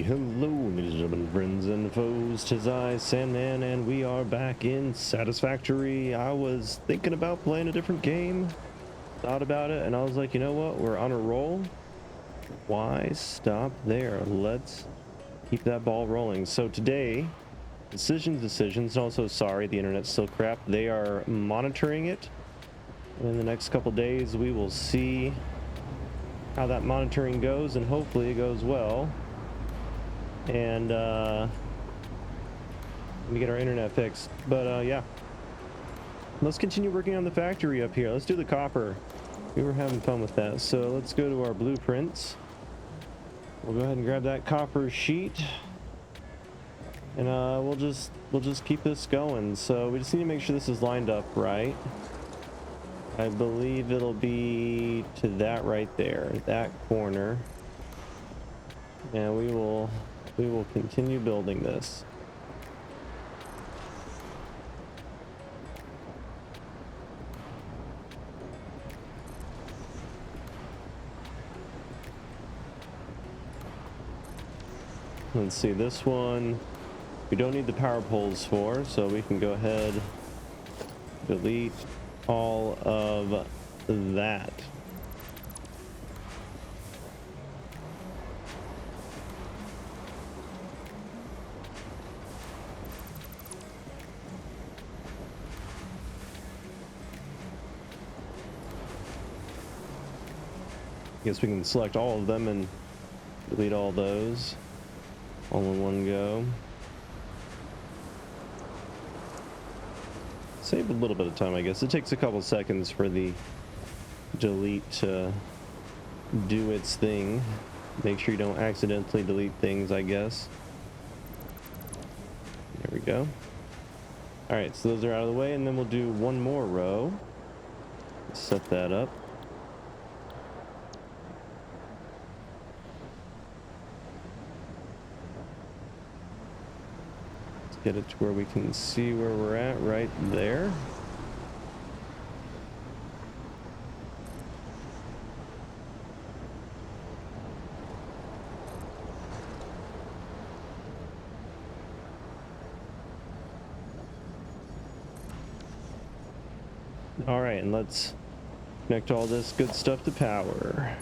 Hello, ladies and gentlemen, friends and foes. 'Tis I, Sandman, and we are back in Satisfactory. I was thinking about playing a different game, thought about it, and I was like, you know what? We're on a roll. Why stop there? Let's keep that ball rolling. So today, decisions. Also, sorry, the internet's still crap. They are monitoring it. In the next couple days, we will see how that monitoring goes, and hopefully it goes well. And let me get our internet fixed. But yeah, let's continue working on the factory up here. Let's do the copper. We were having fun with that. So let's go to our blueprints. We'll go ahead and grab that copper sheet, and we'll just keep this going. So we just need to make sure this is lined up right. I believe it'll be to that right there, that corner, and we will continue building this. Let's see, this one we don't need the power poles for, so we can go ahead, delete all of that. Guess we can select all of them and delete all those all in one go. Save a little bit of time, I guess. It takes a couple seconds for the delete to do its thing. Make sure you don't accidentally delete things, I guess. There we go. All right, so those are out of the way, and then we'll do one more row. Set that up. Get it to where we can see where we're at right there. All right, and let's connect all this good stuff to power.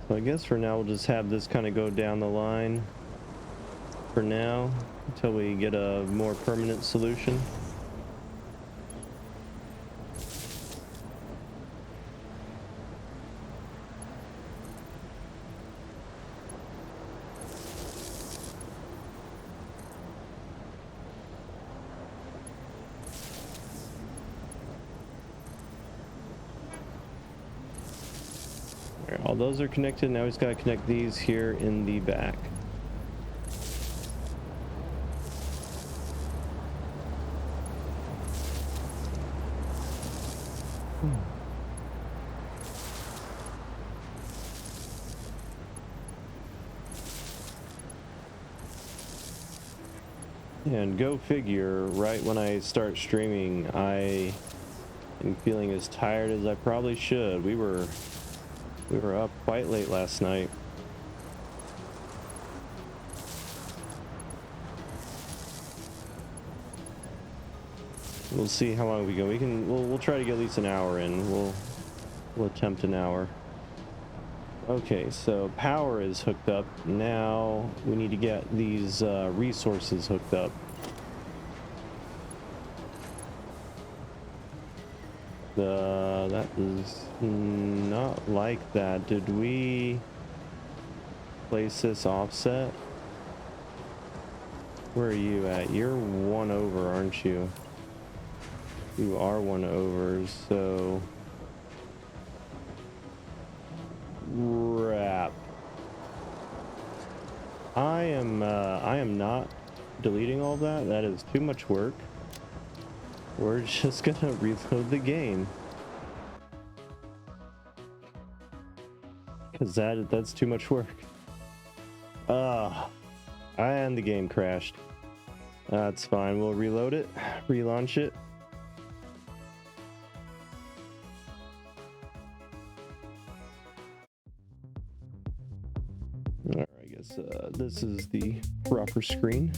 So I guess for now we'll just have this kind of go down the line for now until we get a more permanent solution. All right, all those are connected. Now we just got to connect these here in the back. And go figure, right when I start streaming, I am feeling as tired as I probably should. We were up quite late last night. We'll see how long we go. We'll try to get at least an hour in. We'll attempt an hour. Okay, so power is hooked up. Now we need to get these resources hooked up. That is not like that. Did we place this offset? Where are you at? You're 1 over, aren't you? You are 1 over, so crap. I am not deleting all that. That is too much work. We're just gonna reload the game, because that's too much work. And the game crashed. That's fine. We'll reload it, relaunch it. Alright, I guess this is the proper screen.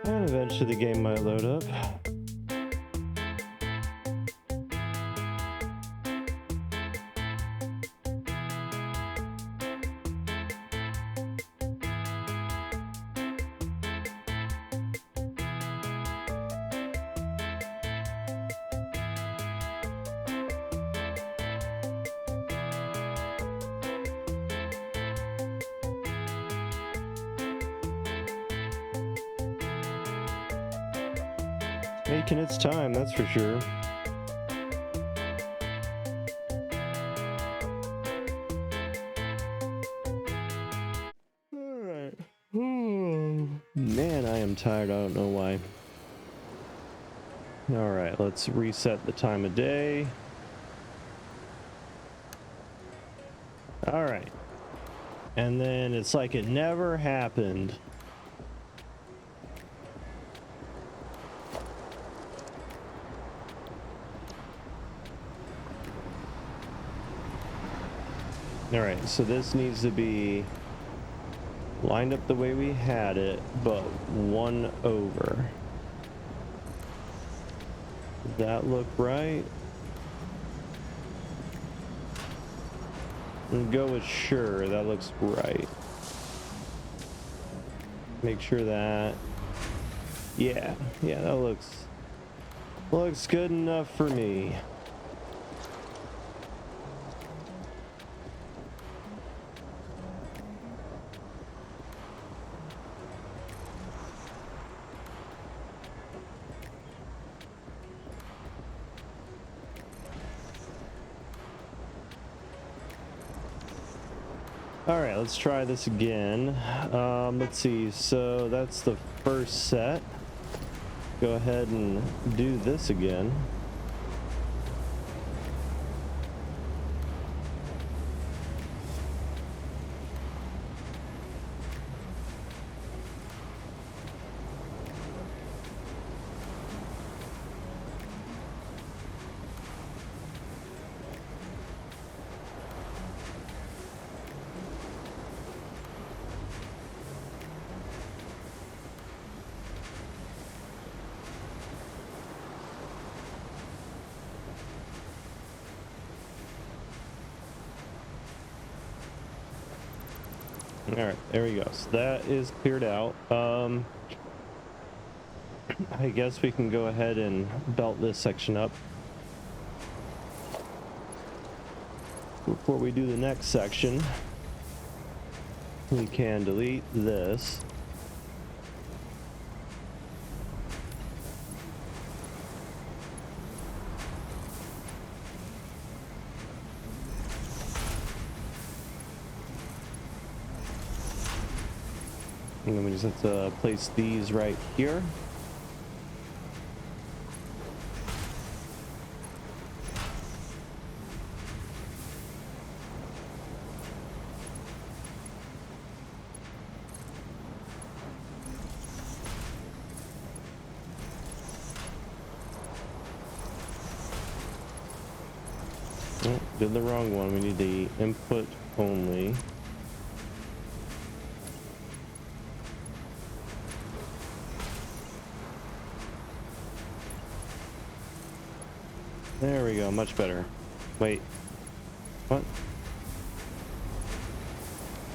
And eventually the game might load up. Taking its time, that's for sure. Alright. Man, I am tired. I don't know why. Alright, let's reset the time of day. Alright. And then it's like it never happened. Alright, so this needs to be lined up the way we had it, but one over. Does that look right? And go with sure, that looks right. Make sure that, yeah, that looks good enough for me. All right, let's try this again. Let's see, so that's the first set. Go ahead and do this again. All right, there we go. So that is cleared out. I guess we can go ahead and belt this section up before we do the next section. We can delete this. And then we just have to place these right here. Oh, did the wrong one. We need the input only. There we go, much better. Wait, what?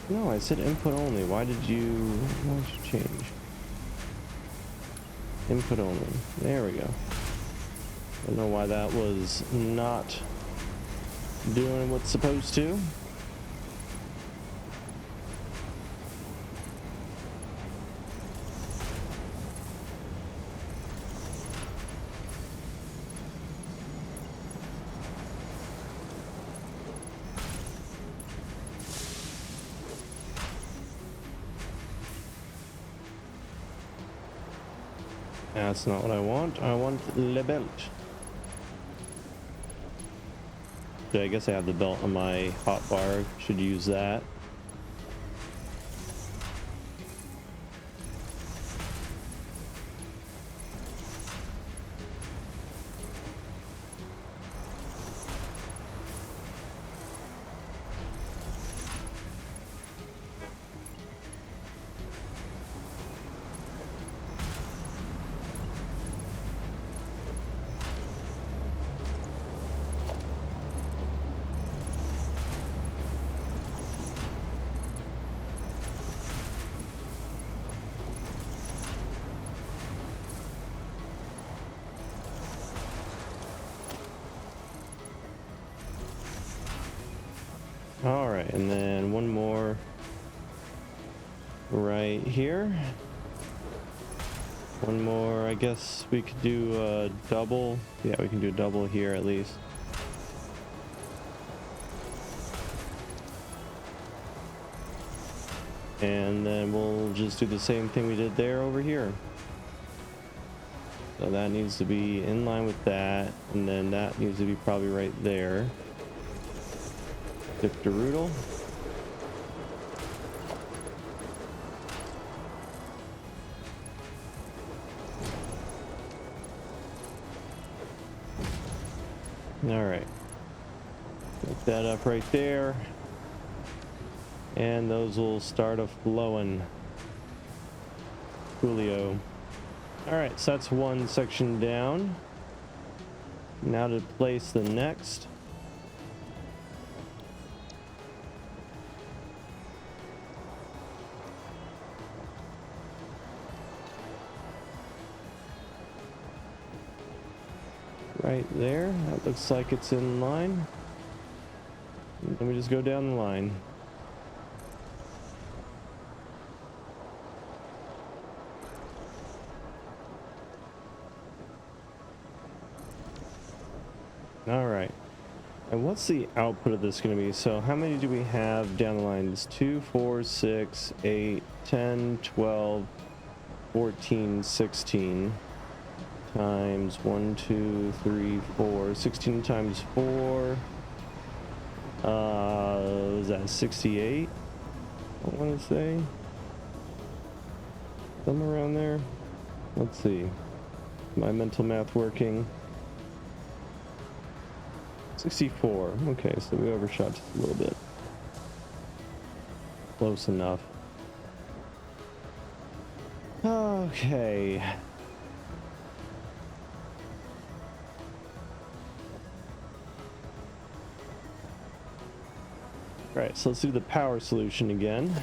No, I said input only. Why did you change? Input only. There we go. I don't know why that was not doing what's supposed to. That's not what I want. I want the belt. I guess I have the belt on my hotbar. Should use that. All right, and then one more right here. One more, I guess we could do a double. Yeah, we can do a double here at least. And then we'll just do the same thing we did there over here. So that needs to be in line with that, and then that needs to be probably right there. Dipteroodle. All right, put that up right there, and those will start a flowing. Coolio. All right, so that's one section down. Now to place the next. Right there, that looks like it's in line. Let me just go down the line. All right, and what's the output of this going to be? So how many do we have down the line? It's 2, 4, 6, 8, 10, 12, 14, 16 times 1, 2, 3, 4, 16 times 4. Is that 68? I want to say somewhere around there. Let's see, my mental math working. 64. Okay, so we overshot just a little bit. Close enough. Okay. Right, so let's do the power solution again.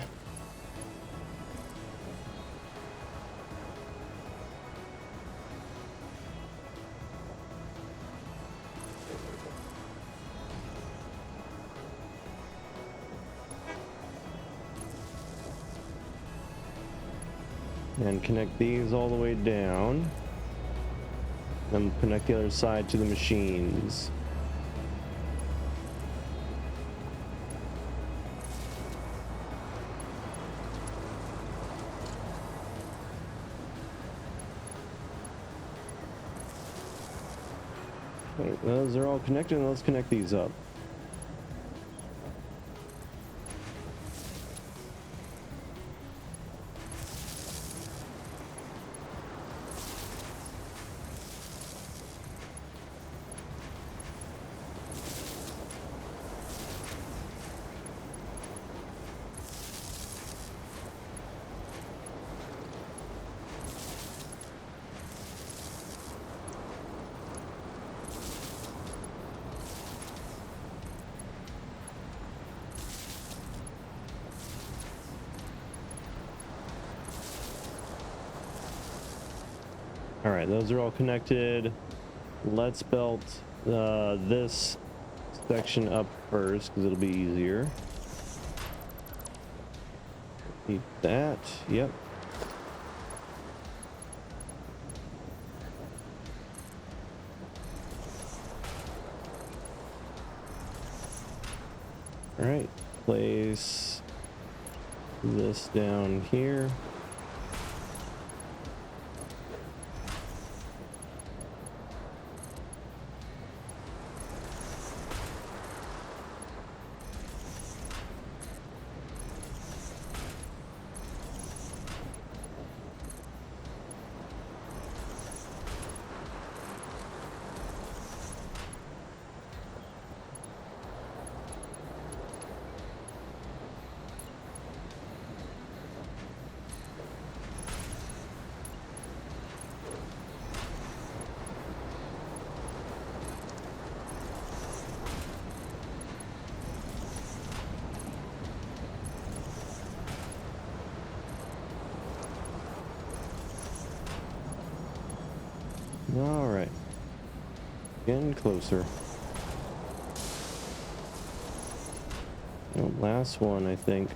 And connect these all the way down. Then connect the other side to the machines. Right, those are all connected, and let's connect these up. All right, those are all connected. Let's belt this section up first because it'll be easier. Keep that. Yep. All right, place this down here. All right, getting closer. Oh, last one, I think.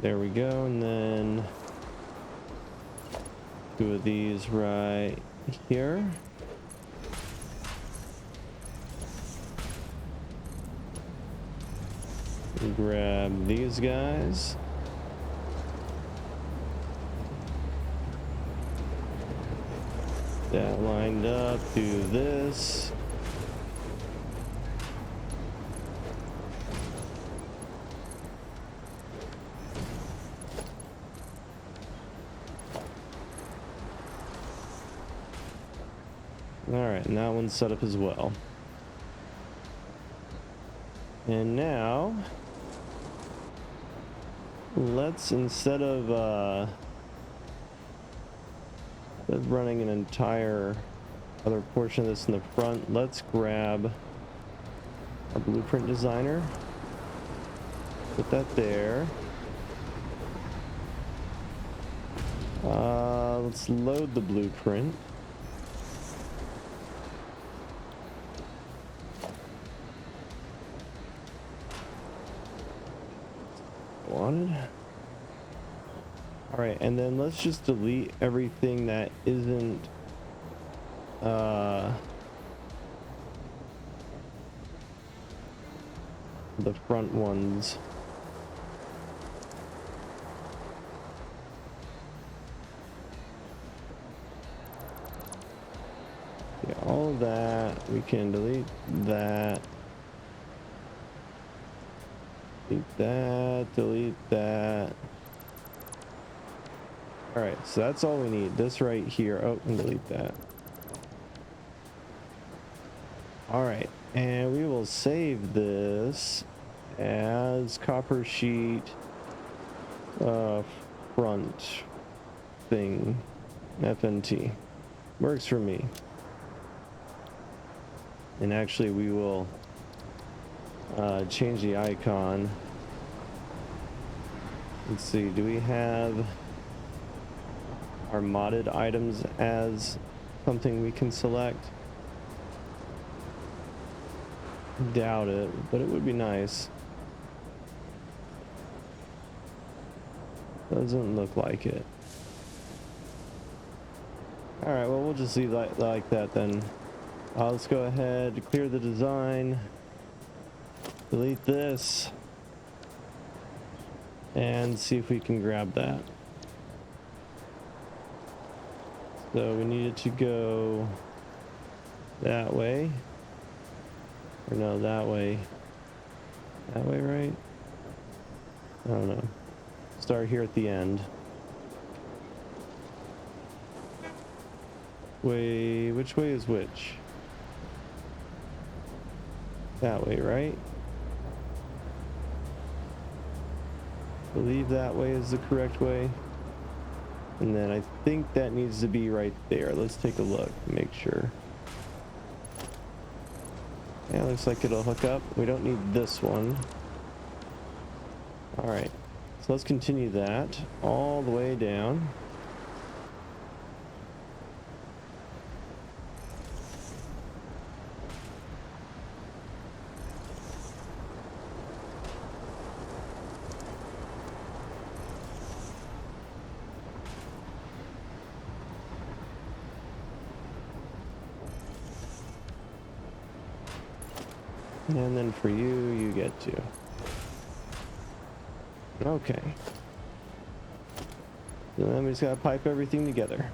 There we go, and then 2 of these right here. Grab these guys. That lined up, do this. All right, and that one's set up as well. And now, let's, instead of running an entire other portion of this in the front, let's grab our blueprint designer. Put that there. Let's load the blueprint. Wanted. All right, and then let's just delete everything that isn't the front ones. Yeah, all of that. We can delete that. Delete that, delete that. All right, so that's all we need. This right here. Oh, and delete that. All right, and we will save this as copper sheet front thing, FNT. Works for me. And actually we will change the icon. Let's see, do we have our modded items as something we can select? Doubt it, but it would be nice. Doesn't look like it. All right, well, we'll just leave like that then. Let's go ahead, clear the design, delete this, and see if we can grab that. So we needed to go that way. Or no, that way. That way, right? I don't know. Start here at the end. Which way is which? That way, right? believe that way is the correct way. And then I think that needs to be right there. Let's take a look, make sure. Yeah, looks like it'll hook up. We don't need this one. All right, so let's continue that all the way down. And then for you, you get to. Okay. So then we just gotta pipe everything together.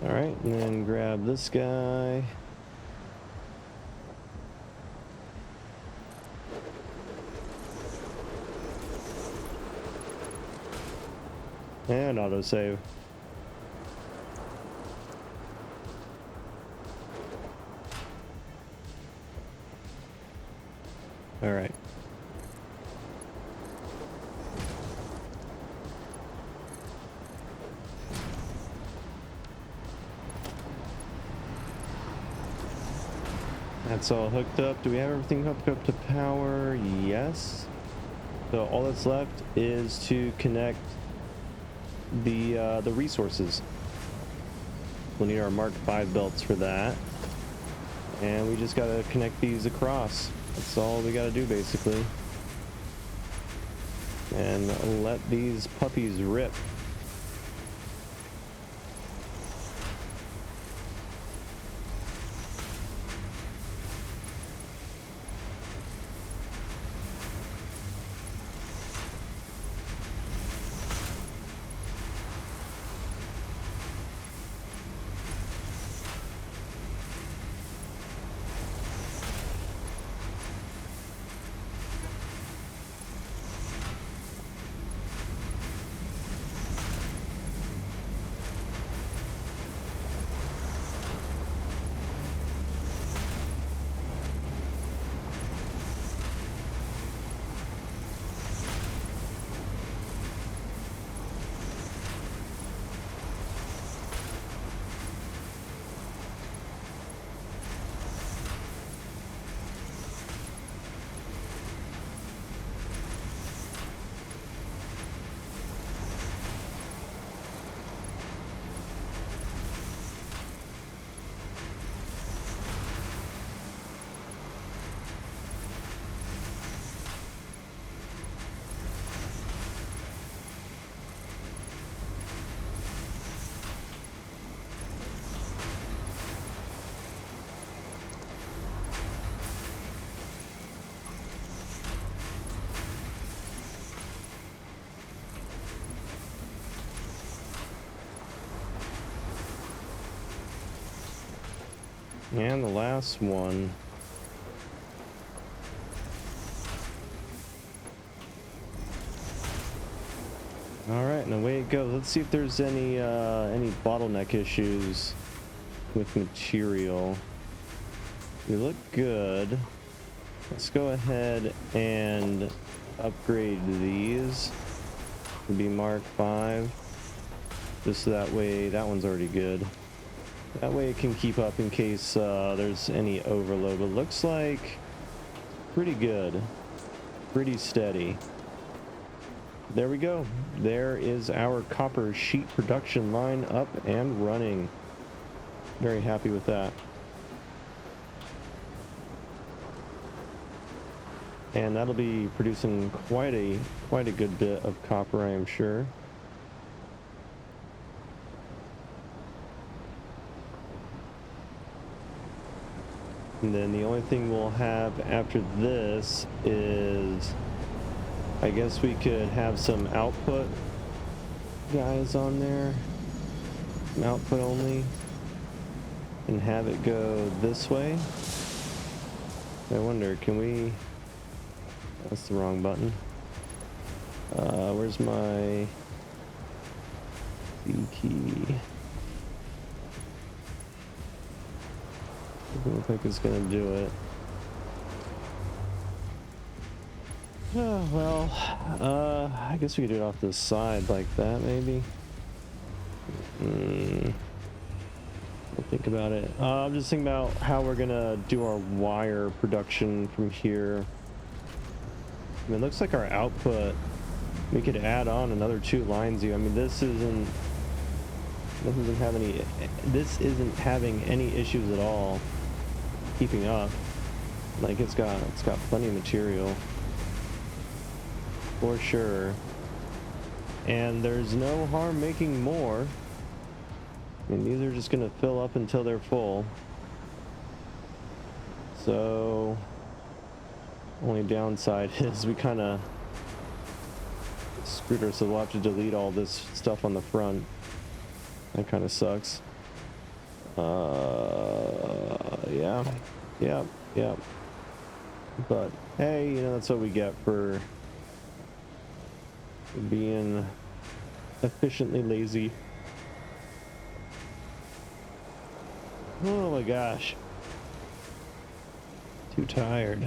All right, and then grab this guy. And autosave. All right. That's all hooked up. Do we have everything hooked up to power? Yes. So all that's left is to connect the resources. We'll need our Mark V belts for that. And we just gotta connect these across. That's all we gotta do basically. And let these puppies rip. And the last one. All right, and away it goes. Let's see if there's any bottleneck issues with material. We look good. Let's go ahead and upgrade these to be Mark V. Just so that way, that one's already good. That way it can keep up in case there's any overload. But looks like pretty good, pretty steady. There we go. There is our copper sheet production line up and running. Very happy with that. And that'll be producing quite a good bit of copper, I am sure. And then the only thing we'll have after this is, I guess we could have some output guys on there, output only, and have it go this way. I wonder, can we, that's the wrong button. Where's my C key? Doesn't look like it's gonna do it. Oh, well, I guess we could do it off the side like that, maybe. Think about it. I'm just thinking about how we're gonna do our wire production from here. I mean, it looks like our output, we could add on another 2 lines here. I mean, this isn't having any issues at all keeping up. Like, it's got plenty of material for sure, and there's no harm making more. I mean, these are just gonna fill up until they're full. So, only downside is we kind of screwed ourselves. We'll have to delete all this stuff on the front. That kind of sucks. Yeah. But hey, you know, that's what we get for being efficiently lazy. Oh my gosh. Too tired.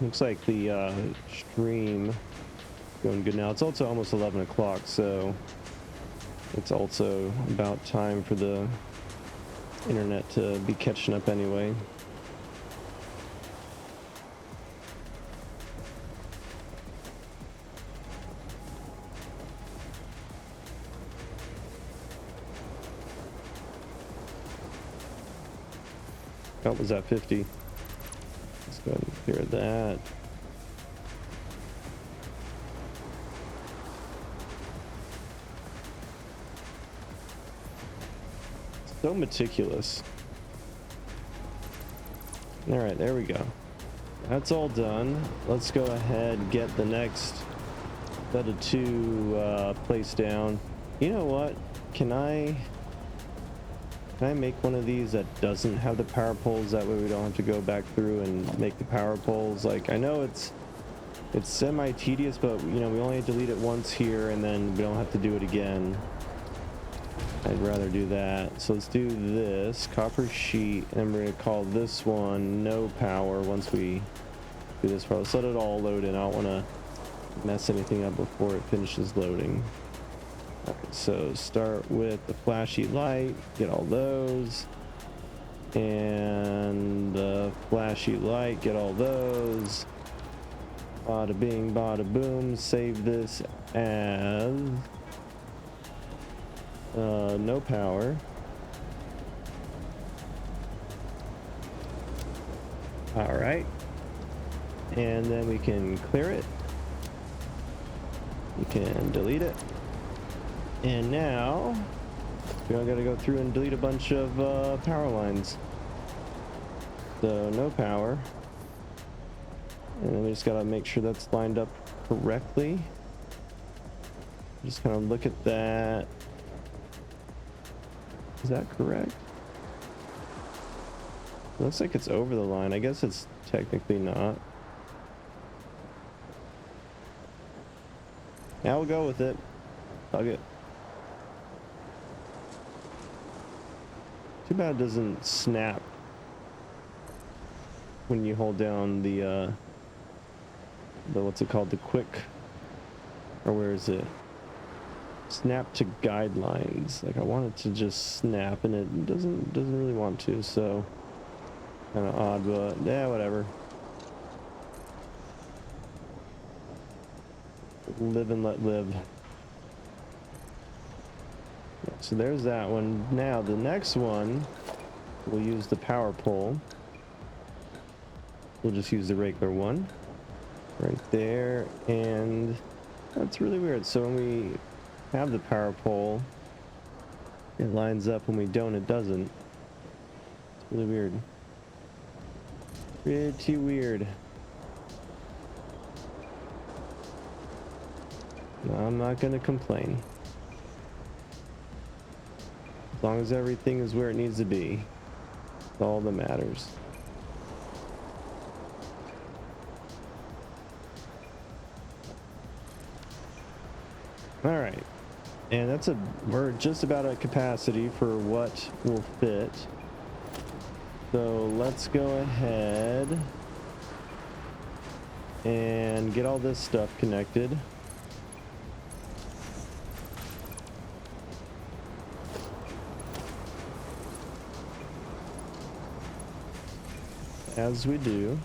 Looks like the stream going good now. It's also almost 11 o'clock, so it's also about time for the internet to be catching up anyway. Oh, was that 50? Let's go ahead and clear that. So meticulous. All right, there we go. That's all done. Let's go ahead and get the next set of 2 placed down. You know what? Can I make one of these that doesn't have the power poles? That way we don't have to go back through and make the power poles. Like, I know it's semi-tedious, but you know, we only delete it once here and then we don't have to do it again. I'd rather do that. So let's do this copper sheet, and we're gonna call this one no power once we do this part. Let's let it all load in. I don't want to mess anything up before it finishes loading. All right, so start with the flashy light, get all those, and the flashy light, get all those. Bada bing, bada boom. Save this as no power. All right, and then we can clear it. You can delete it, and now we all got to go through and delete a bunch of power lines. So no power, and then we just got to make sure that's lined up correctly. Just kind of look at that. Is that correct? Looks like it's over the line. I guess it's technically not. Now we'll go with it. Hug it. Too bad it doesn't snap when you hold down the what's it called? The quick, or where is it? Snap to guidelines. Like, I want it to just snap, and it doesn't really want to, so kind of odd, but yeah, whatever. Live and let live. so there's that one. Now the next one, we'll use the power pole. We'll just use the regular one right there, and that's really weird. So when we have the power pole, it lines up. When we don't, it doesn't. It's really weird. Pretty weird. No, I'm not gonna complain. As long as everything is where it needs to be, that's all that matters. All right, and we're just about at capacity for what will fit. So let's go ahead and get all this stuff connected. As we do.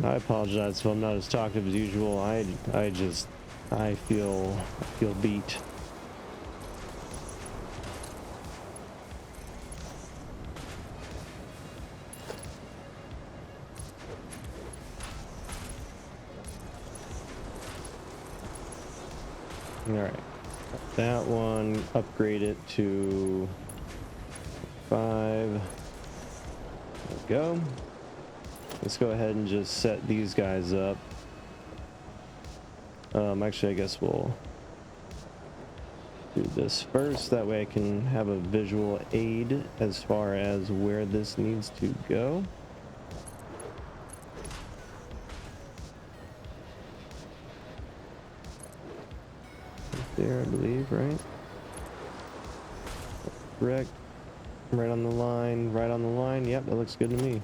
I apologize if I'm not as talkative as usual. I feel beat. All right, that one, upgrade it to 5. There we go. Let's go ahead and just set these guys up. Actually, I guess we'll do this first. That way I can have a visual aid as far as where this needs to go. Right there, I believe, right? Correct. Right on the line, right on the line. Yep, that looks good to me.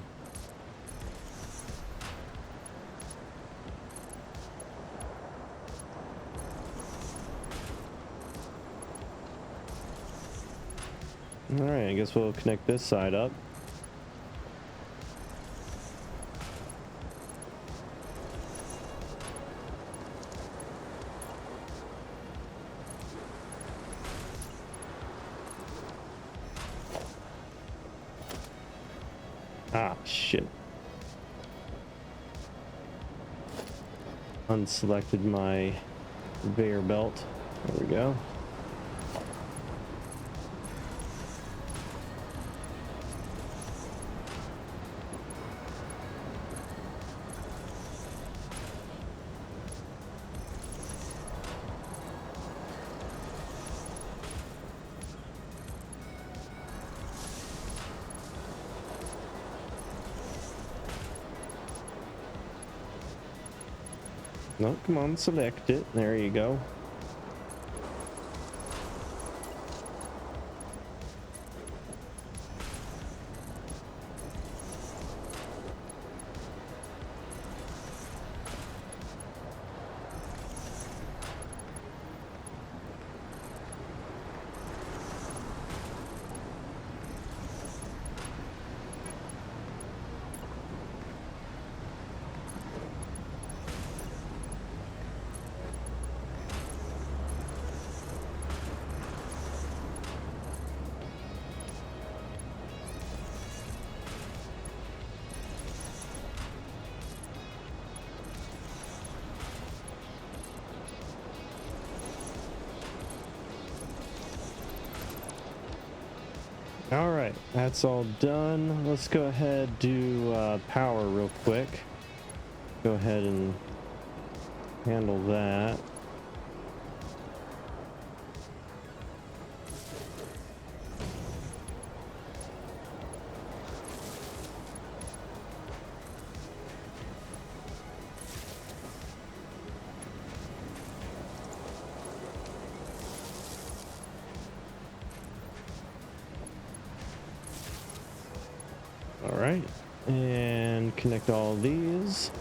All right, I guess we'll connect this side up. Ah, shit. Unselected my conveyor belt. There we go. No, come on, select it. There you go. All right, that's all done. Let's go ahead do power real quick. Go ahead and handle that. All right, and connect all these.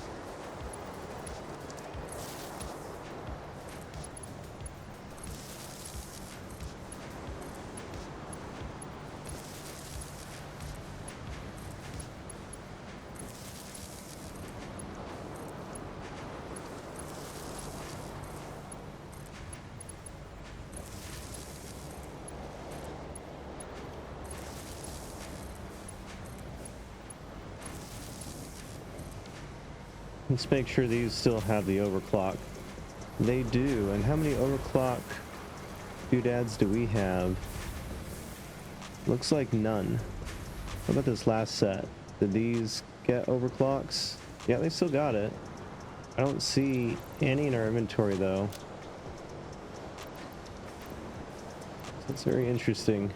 Let's make sure these still have the overclock. They do. And how many overclock doodads do we have? Looks like none. What about this last set? Did these get overclocks? Yeah, they still got it. I don't see any in our inventory though. That's very interesting.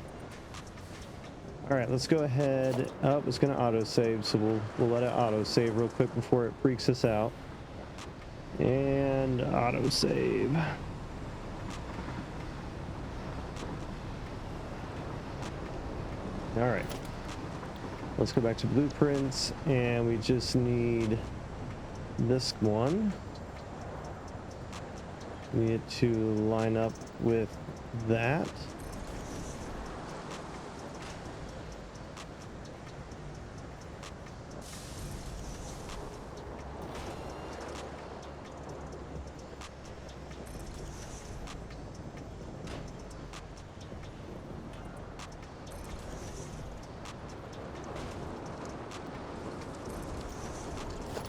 All right, let's go ahead. Oh, it's gonna autosave, so we'll let it autosave real quick before it freaks us out. And autosave. All right, let's go back to blueprints, and we just need this one. We need to line up with that.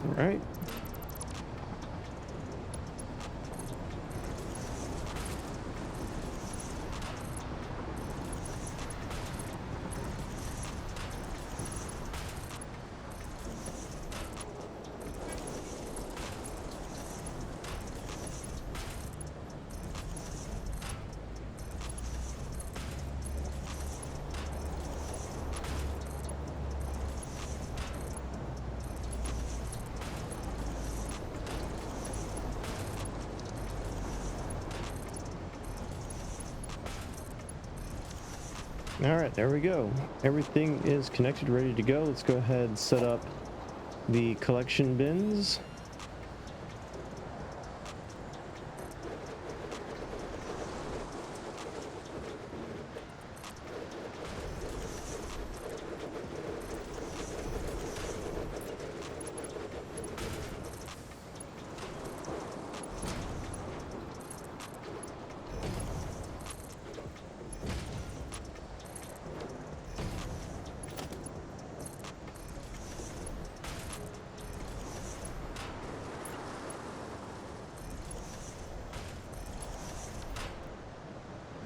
All right. All right, there we go. Everything is connected, ready to go. Let's go ahead and set up the collection bins.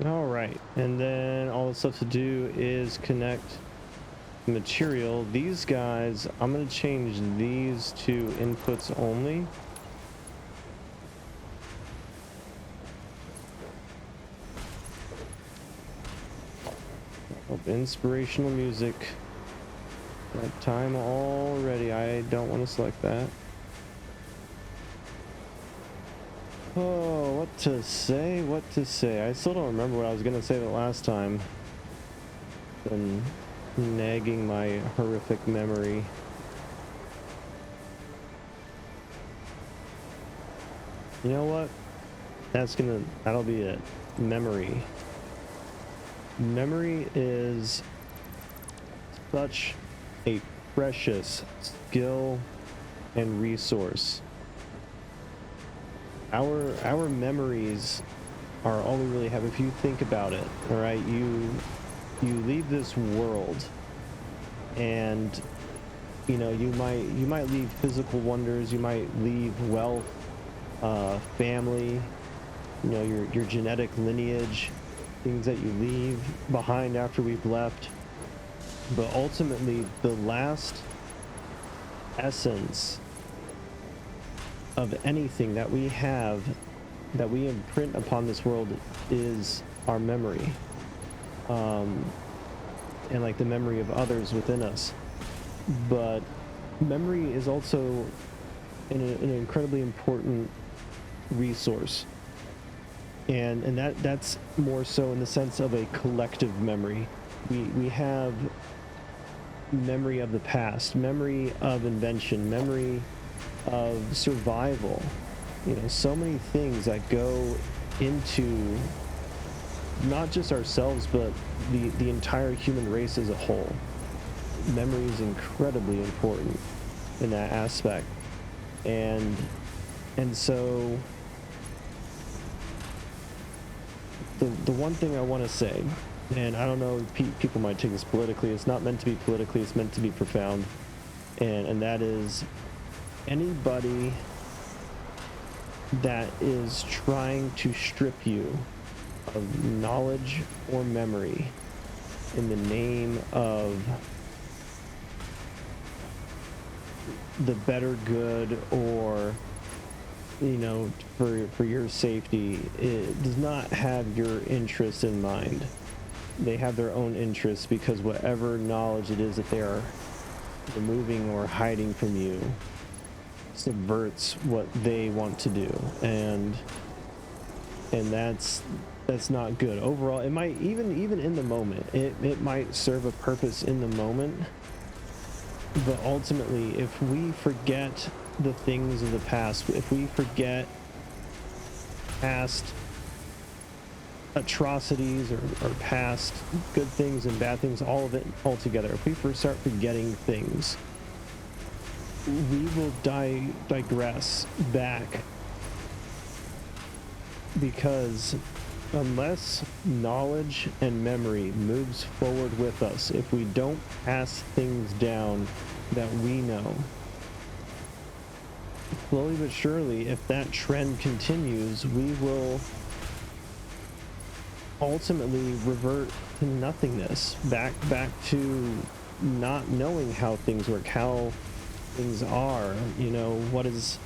All right, and then all the stuff to do is connect material. These guys, I'm going to change these to inputs only. Oh, inspirational music. That time already. I don't want to select that. Oh, what to say, what to say. I still don't remember what I was going to say the last time. Been nagging my horrific memory. You know what? That'll be it. Memory. Memory is such a precious skill and resource. Our memories are all we really have. If you think about it, all right, you leave this world, and you know you might leave physical wonders, you might leave wealth, family, you know, your genetic lineage, things that you leave behind after we've left. But ultimately, the last essence of anything that we have, that we imprint upon this world, is our memory. And like the memory of others within us. But memory is also an incredibly important resource. And that's more so in the sense of a collective memory. We have memory of the past, memory of invention, memory of survival. You know, so many things that go into not just ourselves, but the entire human race as a whole. Memory is incredibly important in that aspect. And so the one thing I want to say, and I don't know, people might take this politically, it's not meant to be politically, it's meant to be profound, and that is, anybody that is trying to strip you of knowledge or memory in the name of the better good, or you know, for your safety, it does not have your interest in mind. They have their own interests, because whatever knowledge it is that they are removing or hiding from you subverts what they want to do, and that's not good overall. It might even in the moment, it might serve a purpose in the moment, but ultimately, if we forget the things of the past, if we forget past atrocities or past good things and bad things, all of it altogether, if we start forgetting things, we will digress back, because unless knowledge and memory moves forward with us, if we don't pass things down that we know, slowly but surely, if that trend continues, we will ultimately revert to nothingness, back to not knowing how things work, how things are, you know, what is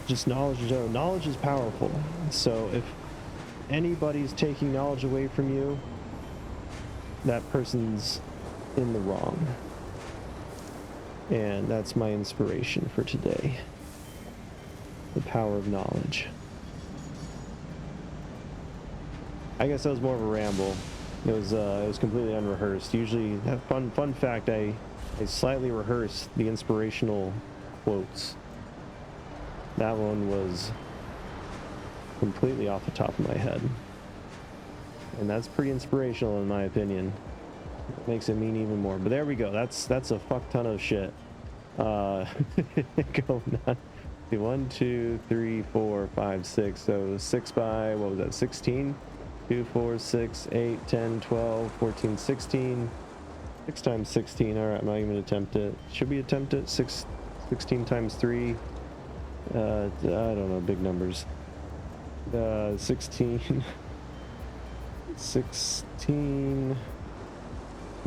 just knowledge. Knowledge is powerful. So if anybody's taking knowledge away from you, that person's in the wrong. And that's my inspiration for today. The power of knowledge. I guess that was more of a ramble. It was completely unrehearsed. Usually, that fun fact, I slightly rehearse the inspirational quotes. That one was completely off the top of my head. And that's pretty inspirational in my opinion. It makes it mean even more. But there we go. That's a fuck ton of shit. Going on. 1, 2, 3, 4, 5, 6. So 6 by, what was that, 16? 2, 4, 6, 8, 10, 12, 14, 16. 6 times 16. Alright, I'm not even gonna attempt it. Should we attempt it? 16 times 3. I don't know, big numbers. 16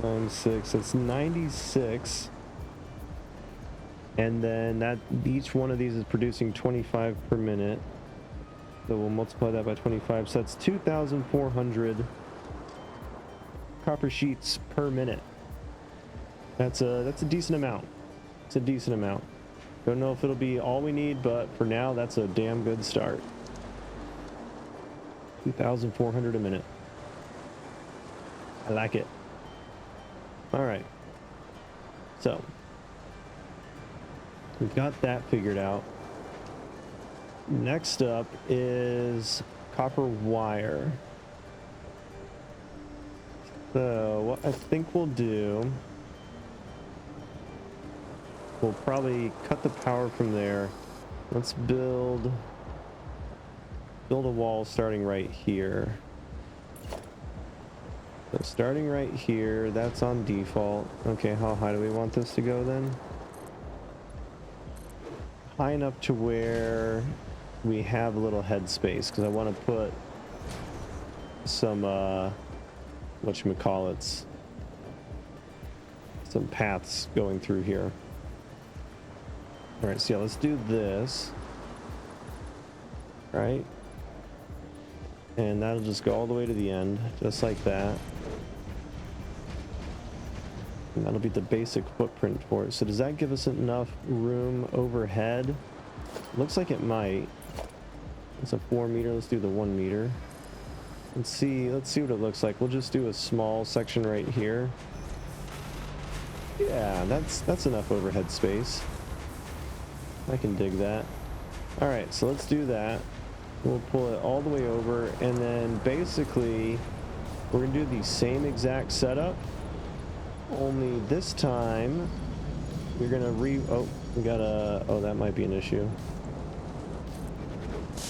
times 6, that's 96. And then that each one of these is producing 25 per minute. So we'll multiply that by 25. So that's 2,400 copper sheets per minute. That's a decent amount. It's a decent amount. Don't know if it'll be all we need, but for now, that's a damn good start. 2,400 a minute. I like it. All right. So we've got that figured out. Next up is copper wire. So what I think we'll do, we'll probably cut the power from there. Let's build a wall starting right here. So starting right here, that's on default. Okay, how high do we want this to go then? High enough to where we have a little headspace, because I want to put some whatchamacallits, some paths going through here. All right, so yeah, let's do this. Right? And that'll just go all the way to the end, just like that. And that'll be the basic footprint for it. So does that give us enough room overhead? Looks like it might. It's a 4 meter. Let's do the 1 meter. Let's see what it looks like. We'll just do a small section right here. Yeah, that's enough overhead space. I can dig that. All right, so let's do that. We'll pull it all the way over, and then basically we're gonna do the same exact setup, only this time we're gonna oh, that might be an issue.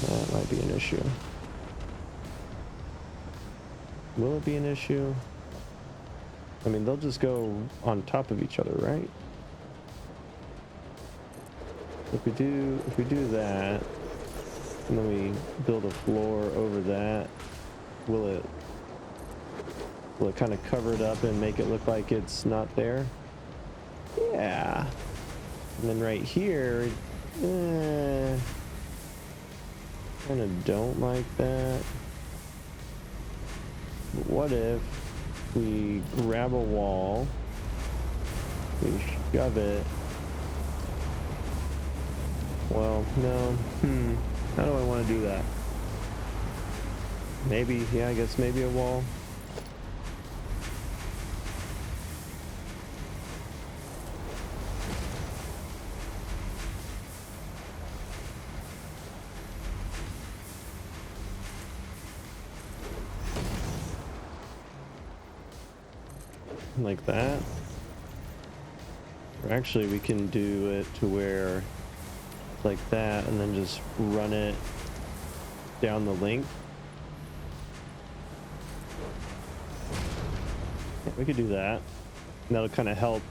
That might be an issue. Will it be an issue? I mean, they'll just go on top of each other, right? If we do that, and then we build a floor over that, will it kind of cover it up and make it look like it's not there? Yeah. And then right here, kind of don't like that. But what if we grab a wall, we shove it? Well, no. How do I want to do that? Maybe, yeah, I guess maybe a wall. Like that. Or actually, we can do it to where like that, and then just run it down the length. Yeah, we could do that. And that'll kind of help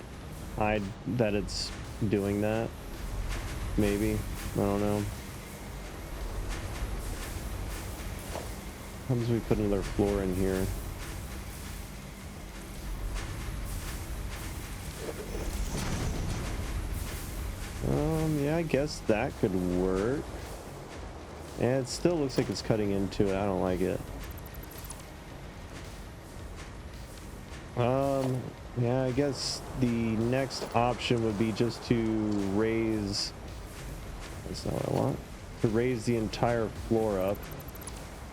hide that it's doing that. Maybe. I don't know. How does we put another floor in here? Yeah, I guess that could work. And it still looks like it's cutting into it. I don't like it. Yeah, I guess the next option would be just to raise, that's not what I want, to raise the entire floor up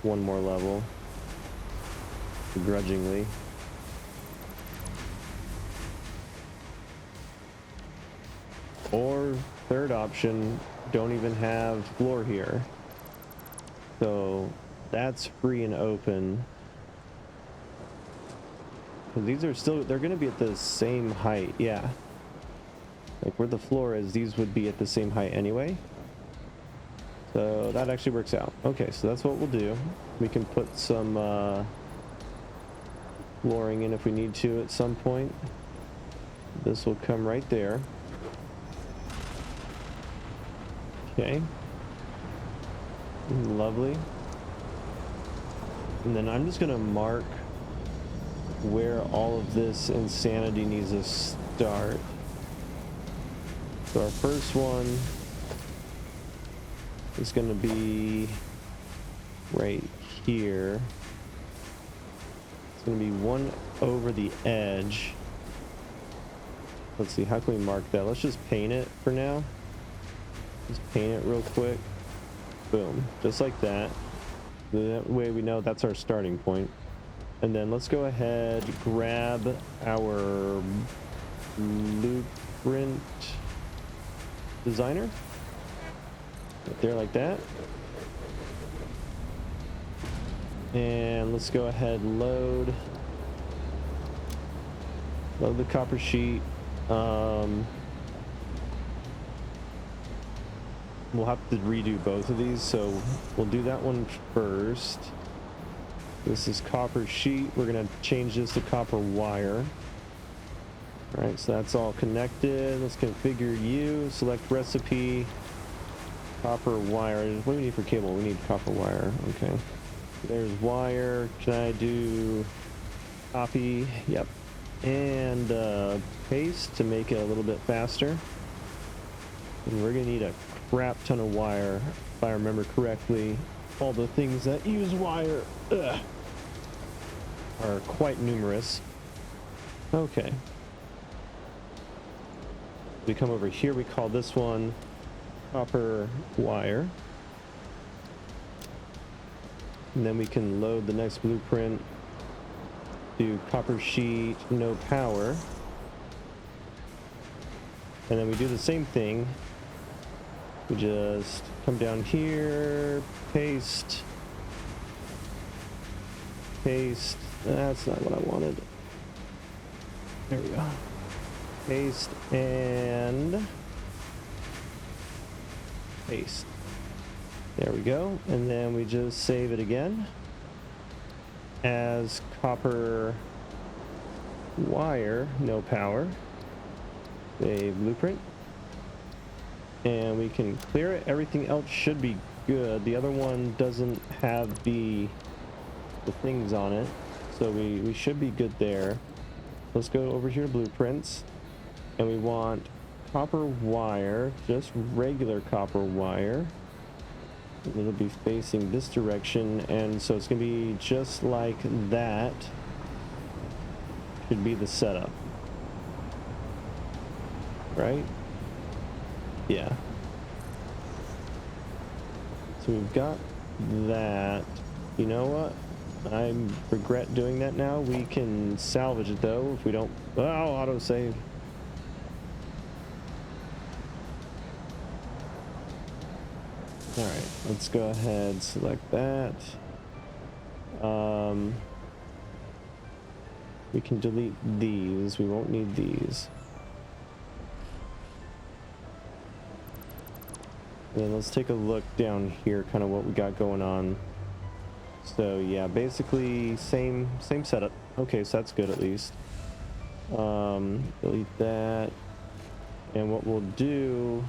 one more level, begrudgingly. Or third option, don't even have floor here. So that's free and open. These are still, they're going to be at the same height. Yeah. Like where the floor is, these would be at the same height anyway. So that actually works out. Okay, so that's what we'll do. We can put some flooring in if we need to at some point. This will come right there. Okay. Lovely. And then I'm just gonna mark where all of this insanity needs to start. So our first one is gonna be right here. It's gonna be one over the edge. Let's see, how can we mark that? Let's just paint it for now. Just paint it real quick. Boom, just like that. That way we know that's our starting point. And then let's go ahead, grab our blueprint designer. Right there like that. And let's go ahead, load the copper sheet. We'll have to redo both of these, so we'll do that one first. This is copper sheet. We're gonna change this to copper wire. All right, so that's all connected. Let's configure you, select recipe, copper wire. What do we need for cable? We need copper wire. Okay, there's wire. Can I do copy? Yep. and paste to make it a little bit faster. And we're gonna need a crap ton of wire, if I remember correctly. All the things that use wire are quite numerous. Okay. We come over here, we call this one copper wire. And then we can load the next blueprint. Do copper sheet, no power. And then we do the same thing. We just come down here, paste, paste. That's not what I wanted. There we go. Paste and paste. There we go. And then we just save it again as copper wire, no power. Save blueprint. And we can clear it. Everything else should be good. The other one doesn't have the things on it, so we should be good there. Let's go over here to blueprints, and we want copper wire, just regular copper wire. And it'll be facing this direction, and so it's gonna be just like that. Should be the setup, right? Yeah. So we've got that. You know what? I regret doing that now. We can salvage it though if we don't. Oh, autosave. Alright, let's go ahead, select that. We can delete these. We won't need these. And then let's take a look down here, kind of what we got going on. So yeah, basically same setup. Okay, so that's good at least. Delete that. And what we'll do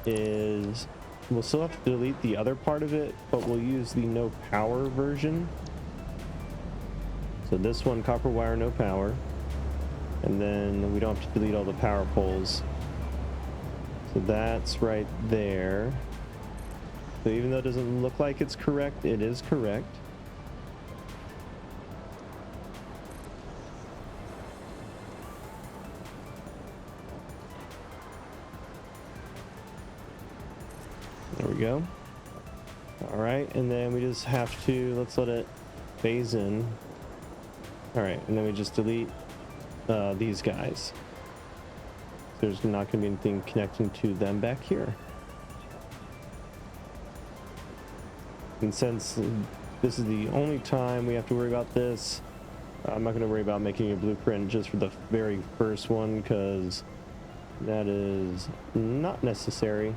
is we'll still have to delete the other part of it, but we'll use the no power version. So this one, copper wire, no power. And then we don't have to delete all the power poles. So that's right there. So even though it doesn't look like it's correct, it is correct. There we go. All right, and then we just have to, let's let it phase in. All right, and then we just delete these guys. There's not going to be anything connecting to them back here. And since this is the only time we have to worry about this, I'm not going to worry about making a blueprint just for the very first one, because that is not necessary.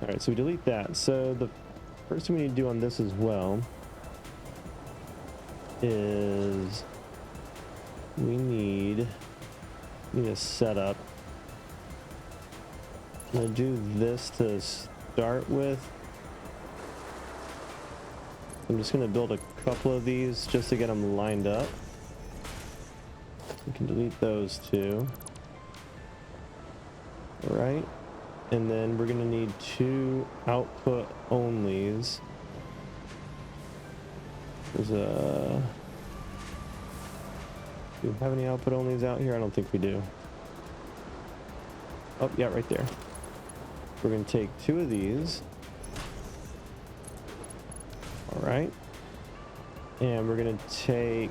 All right, so we delete that. So the first thing we need to do on this as well is we need a setup. I'm going to do this to start with. I'm just going to build a couple of these just to get them lined up. We can delete those two. All right. And then we're going to need 2 output onlys. There's a... Do we have any output onlys out here? I don't think we do. Oh, yeah, right there. We're going to take 2 of these. All right. And we're going to take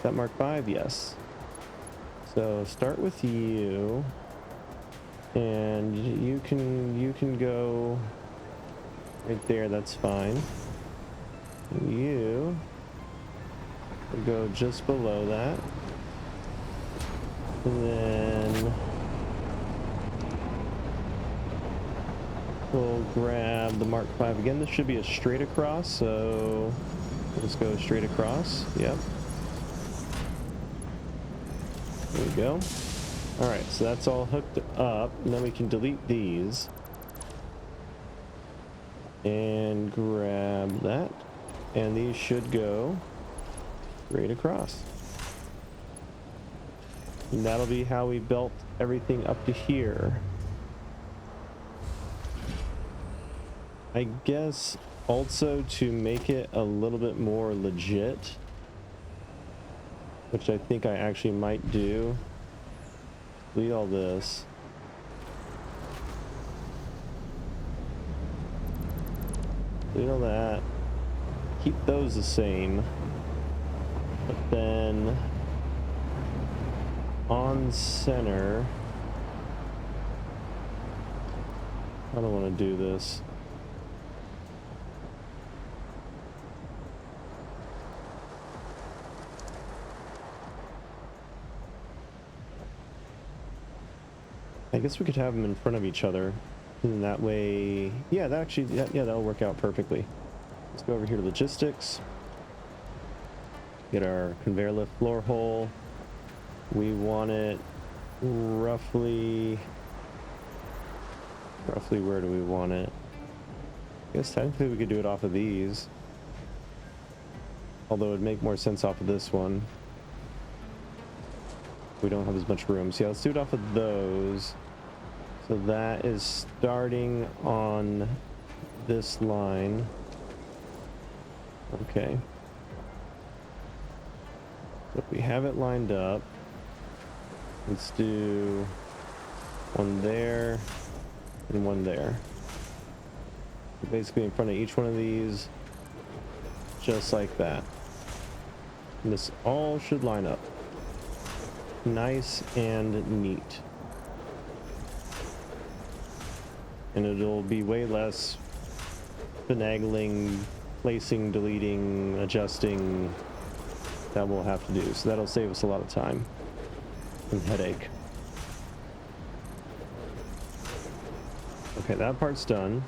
that Mark 5, yes. So start with you. And you can go right there, that's fine. You will go just below that. And then we'll grab the Mark 5 again. This should be a straight across, so let's go straight across. Yep. There we go. All right, so that's all hooked up, and then we can delete these and grab that, and these should go straight across. And that'll be how we built everything up to here. I guess also to make it a little bit more legit, which I think I actually might do, delete all this. Delete all that. Keep those the same. But then on center, I don't want to do this. I guess we could have them in front of each other, and that way, yeah, that actually, yeah, that'll work out perfectly. Let's go over here to logistics. Get our conveyor lift floor hole. We want it roughly where do we want it? I guess technically we could do it off of these, although it'd make more sense off of this one. We don't have as much room, so yeah, let's do it off of those. So that is starting on this line. Okay. So if we have it lined up, let's do one there and one there. Basically in front of each one of these, just like that. And this all should line up nice and neat. And it'll be way less finagling, placing, deleting, adjusting that we'll have to do. So that'll save us a lot of time and headache. Okay, that part's done.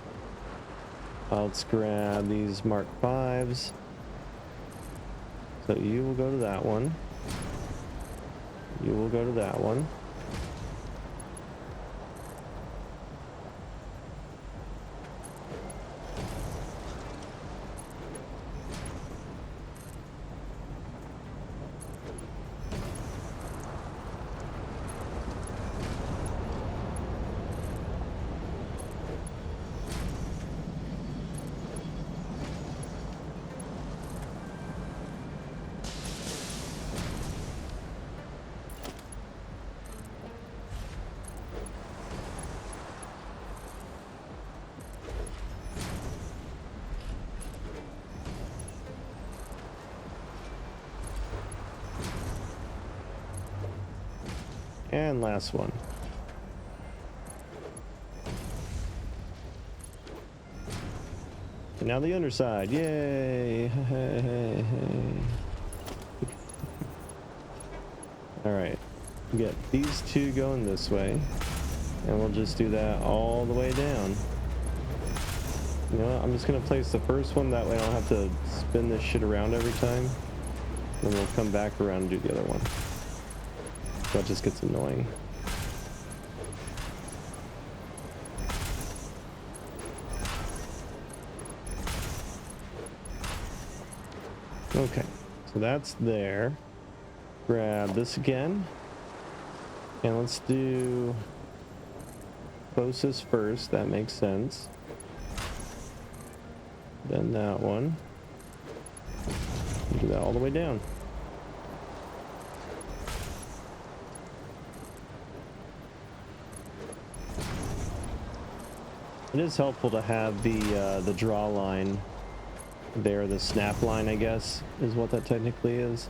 Let's grab these Mark 5s. So you will go to that one. You will go to that one. And last one. And now the underside. Yay! All right. Get these two going this way, and we'll just do that all the way down. You know what? I'm just gonna place the first one, that way I don't have to spin this shit around every time. Then we'll come back around and do the other one. That just gets annoying. Okay, so that's there. Grab this again. And let's do closest first, that makes sense. Then that one. Do that all the way down. It is helpful to have the draw line there, the snap line, I guess, is what that technically is.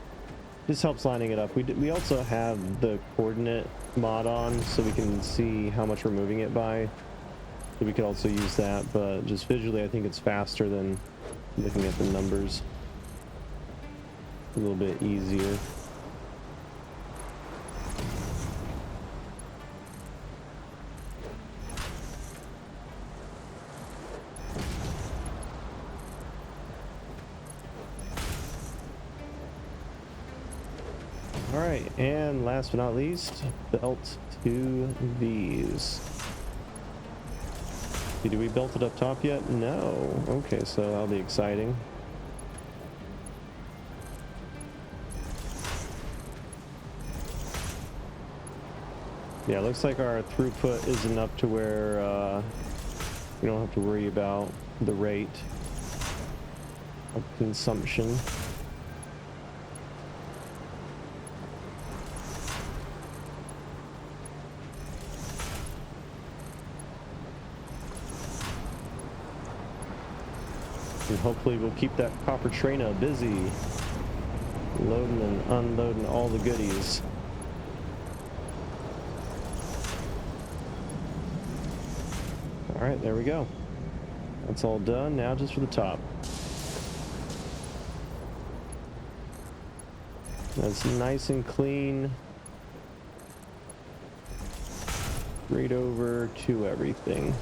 This helps lining it up. We also have the coordinate mod on, so we can see how much we're moving it by. So we could also use that, but just visually, I think it's faster than looking at the numbers. A little bit easier. Alright, and last but not least, belt to these. Did we built it up top yet? No. Okay, so that'll be exciting. Yeah, it looks like our throughput isn't up to where we don't have to worry about the rate of consumption. And hopefully we'll keep that copper trainer busy, loading and unloading all the goodies. All right, there we go. That's all done. Now just for the top. That's nice and clean. Straight over to everything.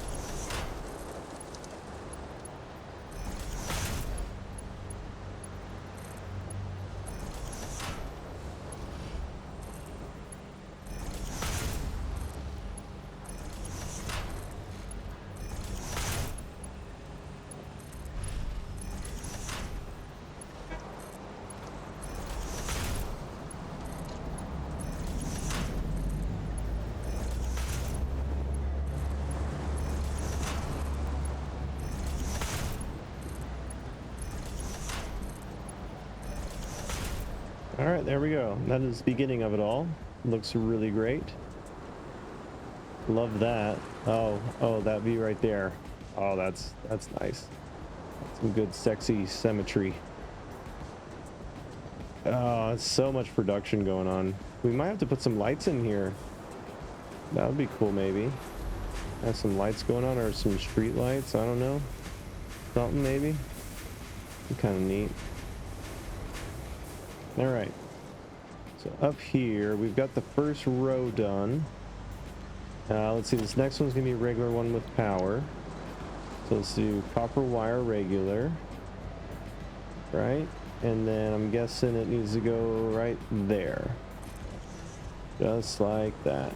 All right, there we go. That is the beginning of it all. Looks really great. Love that. Oh, that view right there. Oh, that's nice. Some good sexy symmetry. Oh, it's so much production going on. We might have to put some lights in here. That would be cool, maybe. Have some lights going on, or some street lights. I don't know. Something maybe. Kind of neat. All right. So up here, we've got the first row done. Let's see. This next one's gonna be a regular one with power. So let's do copper wire regular. Right. And then I'm guessing it needs to go right there. Just like that.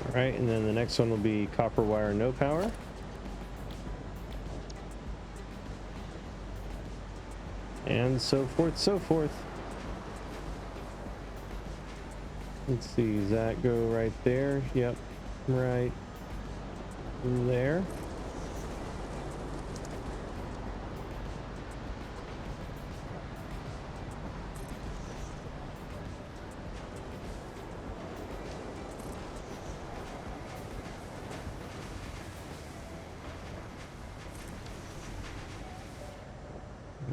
All right, and then the next one will be copper wire, no power. And so forth, so forth. Let's see, does that go right there? Yep, right there.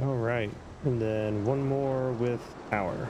All right, and then one more with power.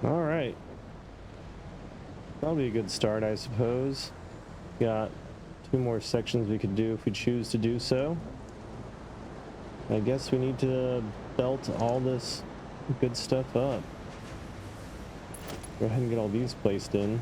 All right. That'll be a good start, I suppose. Got 2 more sections we could do if we choose to do so. I guess we need to belt all this good stuff up. Go ahead and get all these placed in.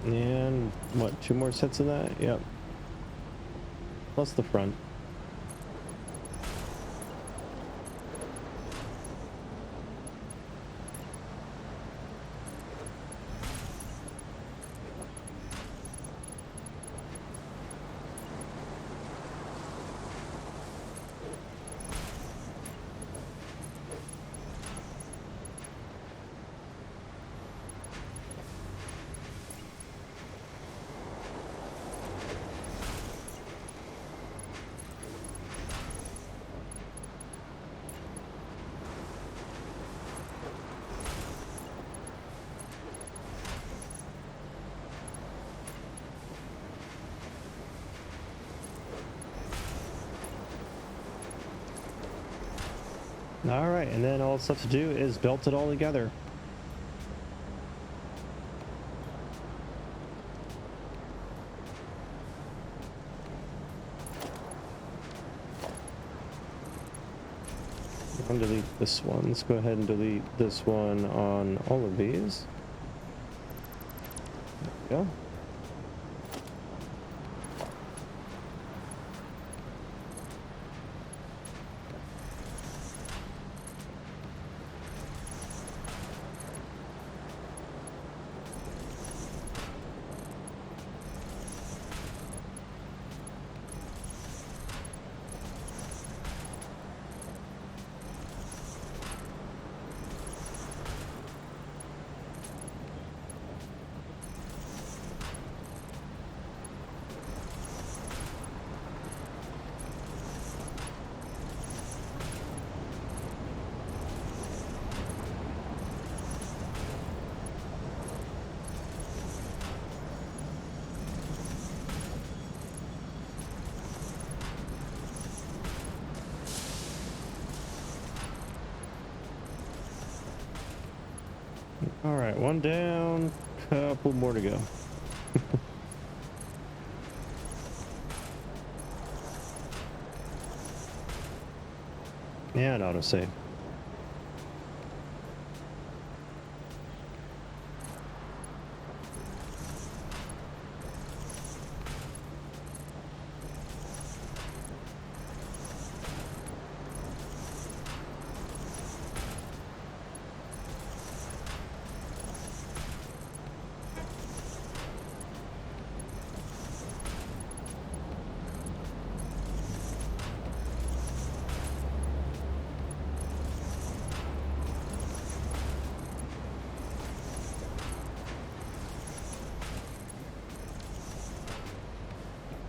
And what, 2 more sets of that? Yep. Plus the front. All right, and then all it's left to do is belt it all together. I'll delete this one. Let's go ahead and delete this one on all of these. There we go. All right, one down, couple more to go. And autosave.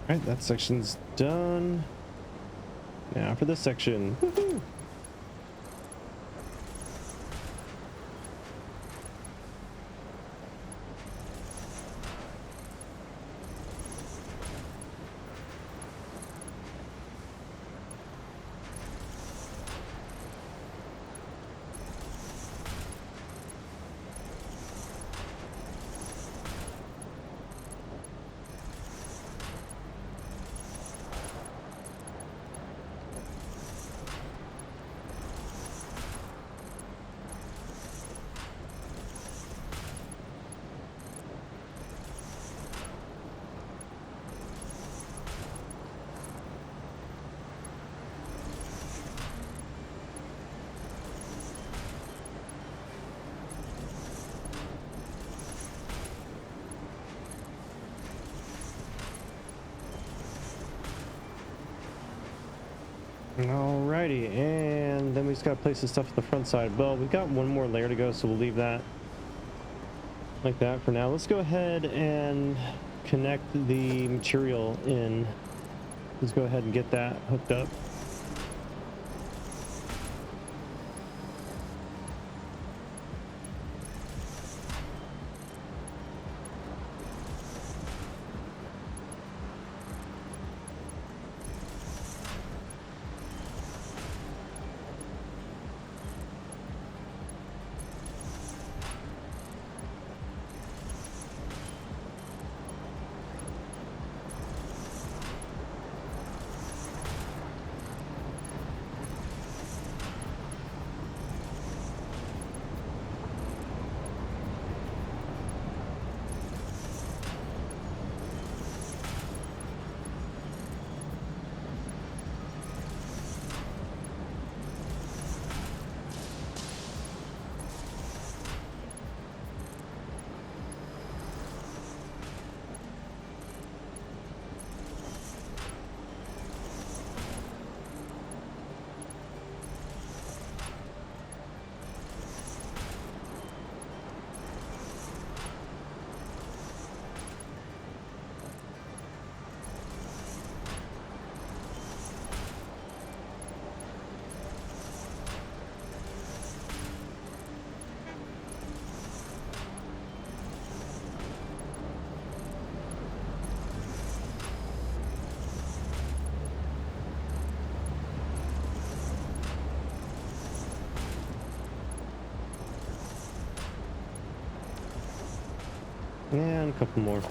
All right, that section's done. Now for this section. Woohoo! Alrighty, and then we just gotta place this stuff at the front side. Well, we've got one more layer to go, so we'll leave that like that for now. Let's go ahead and connect the material in. Let's go ahead and get that hooked up. And a couple more.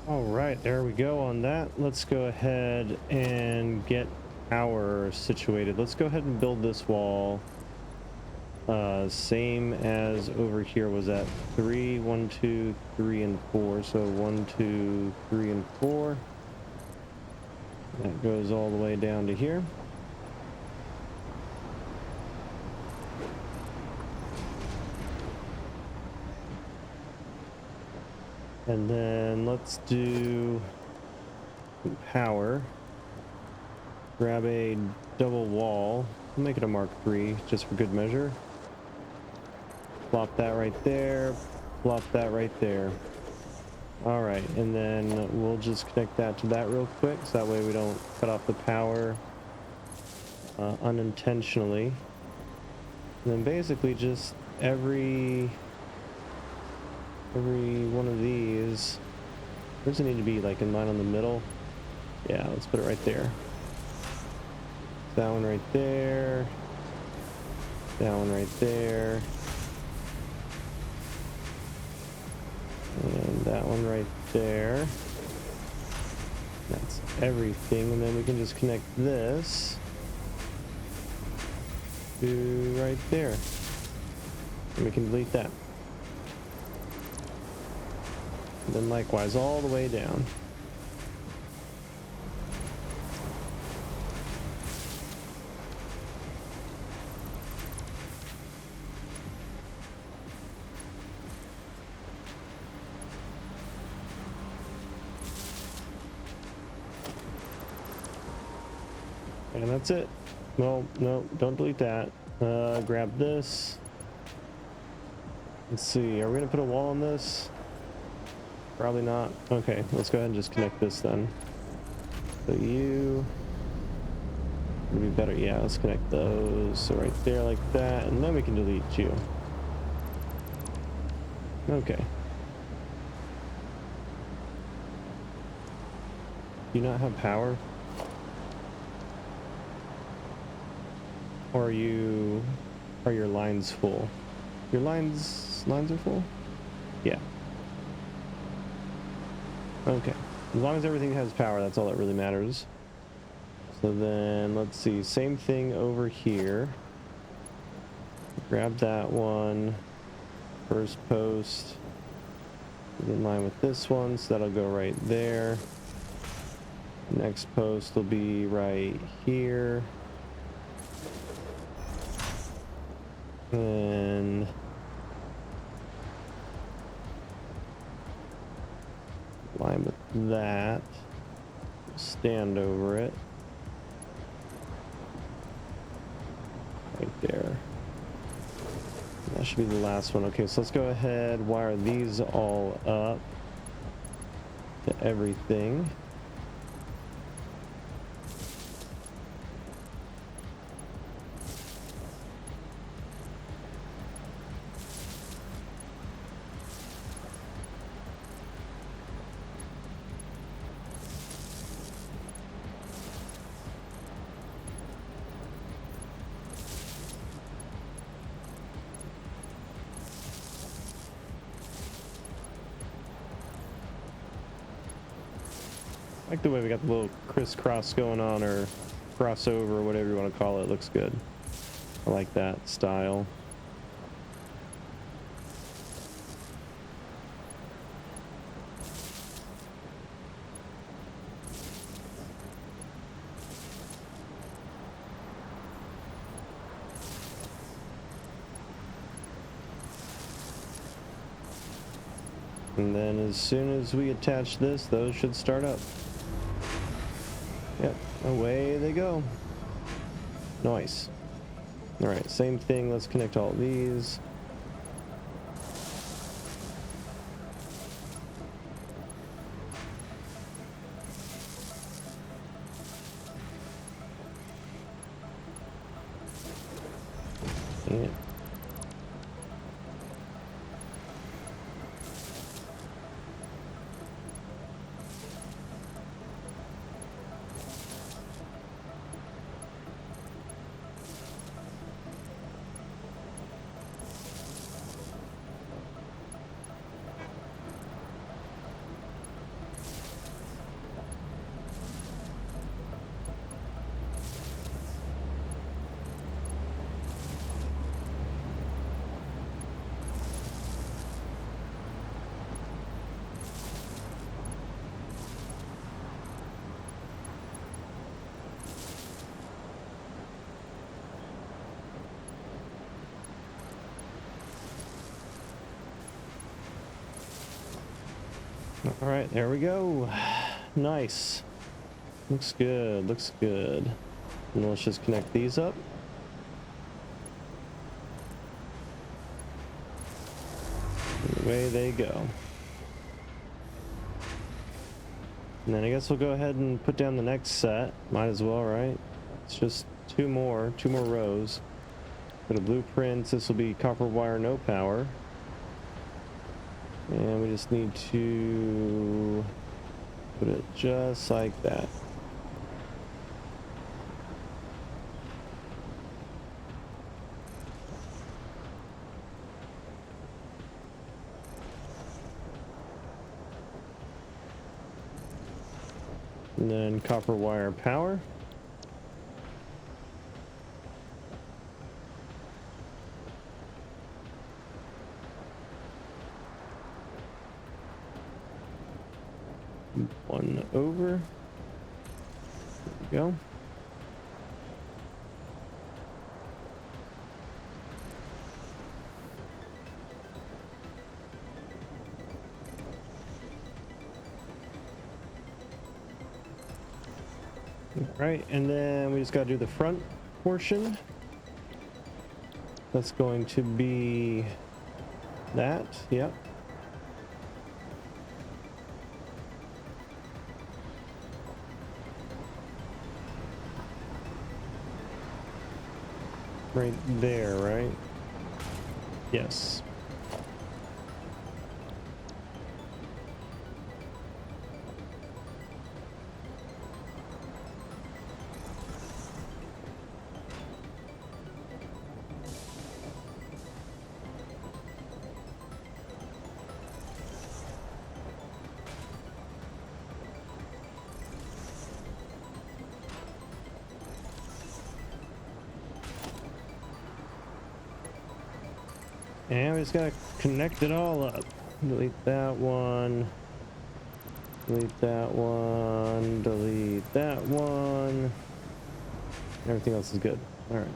All right, there we go on that. Let's go ahead and get our situated. Let's go ahead and build this wall. Same as over here was at 3, 1, 2, 3, and 4. So 1, 2, 3, and 4. That goes all the way down to here. And then let's do power. Grab a double wall. We'll make it a Mark III just for good measure. Plop that right there. Plop that right there. All right, and then we'll just connect that to that real quick, so that way we don't cut off the power unintentionally. And then basically just every one of these, does it need to be like in line on the middle? Yeah, let's put it right there. That one right there. That one right there. And that one right there. That's everything. And then we can just connect this to right there. And we can delete that. And then likewise all the way down. And that's it. Well, no, don't delete that. Grab this. Let's see, are we gonna put a wall on this? Probably not. Okay, let's go ahead and just connect this then. So you would be better. Yeah, let's connect those. So right there like that, and then we can delete you. Okay. Do you not have power? Or are your lines full? Your lines are full? Yeah. Okay. As long as everything has power, that's all that really matters. So then let's see, same thing over here. Grab that one. First post. In line with this one, so that'll go right there. Next post will be right here. And line with that. Stand over it. Right there. That should be the last one. Okay, so let's go ahead, wire these all up to everything. I like the way we got the little crisscross going on, or crossover, whatever you want to call it. Looks good. I like that style. And then as soon as we attach this, those should start up. Yep, away they go. Nice. All right, same thing. Let's connect all these. Yeah. All right, there we go. Nice. Looks good, looks good. And let's just connect these up. And away they go. And then I guess we'll go ahead and put down the next set. Might as well, right? It's just two more rows. Go to blueprints. This will be copper wire, no power. And we just need to put it just like that. And then copper wire power. One over. There we go. Right, and then we just got to do the front portion. That's going to be that, yep. Right there, right? Yes. And we just gotta connect it all up. Delete that one. Delete that one. Delete that one. Everything else is good. All right.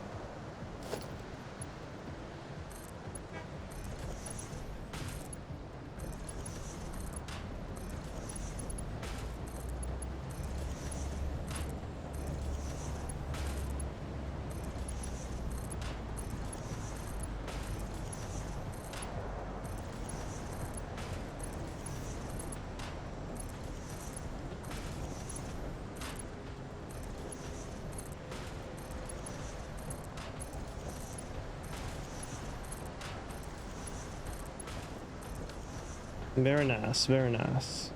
Very nice, very nice.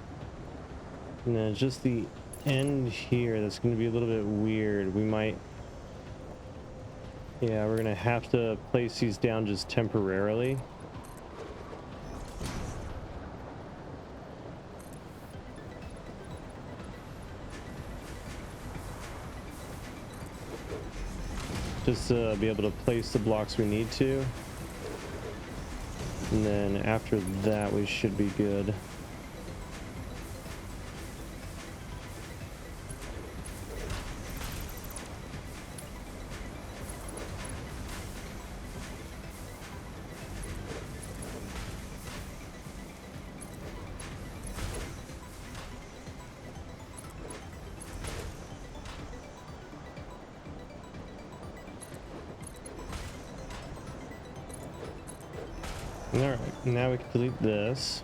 And then just the end here, that's going to be a little bit weird. We might, yeah, we're going to have to place these down just temporarily. Just to be able to place the blocks we need to. And then after that, we should be good. All right, now we can delete this.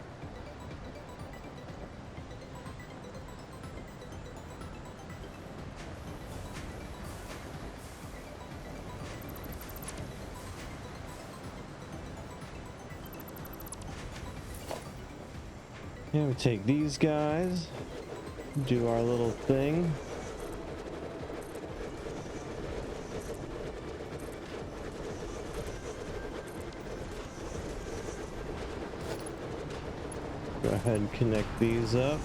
Yeah, we take these guys, do our little thing. Go ahead and connect these up.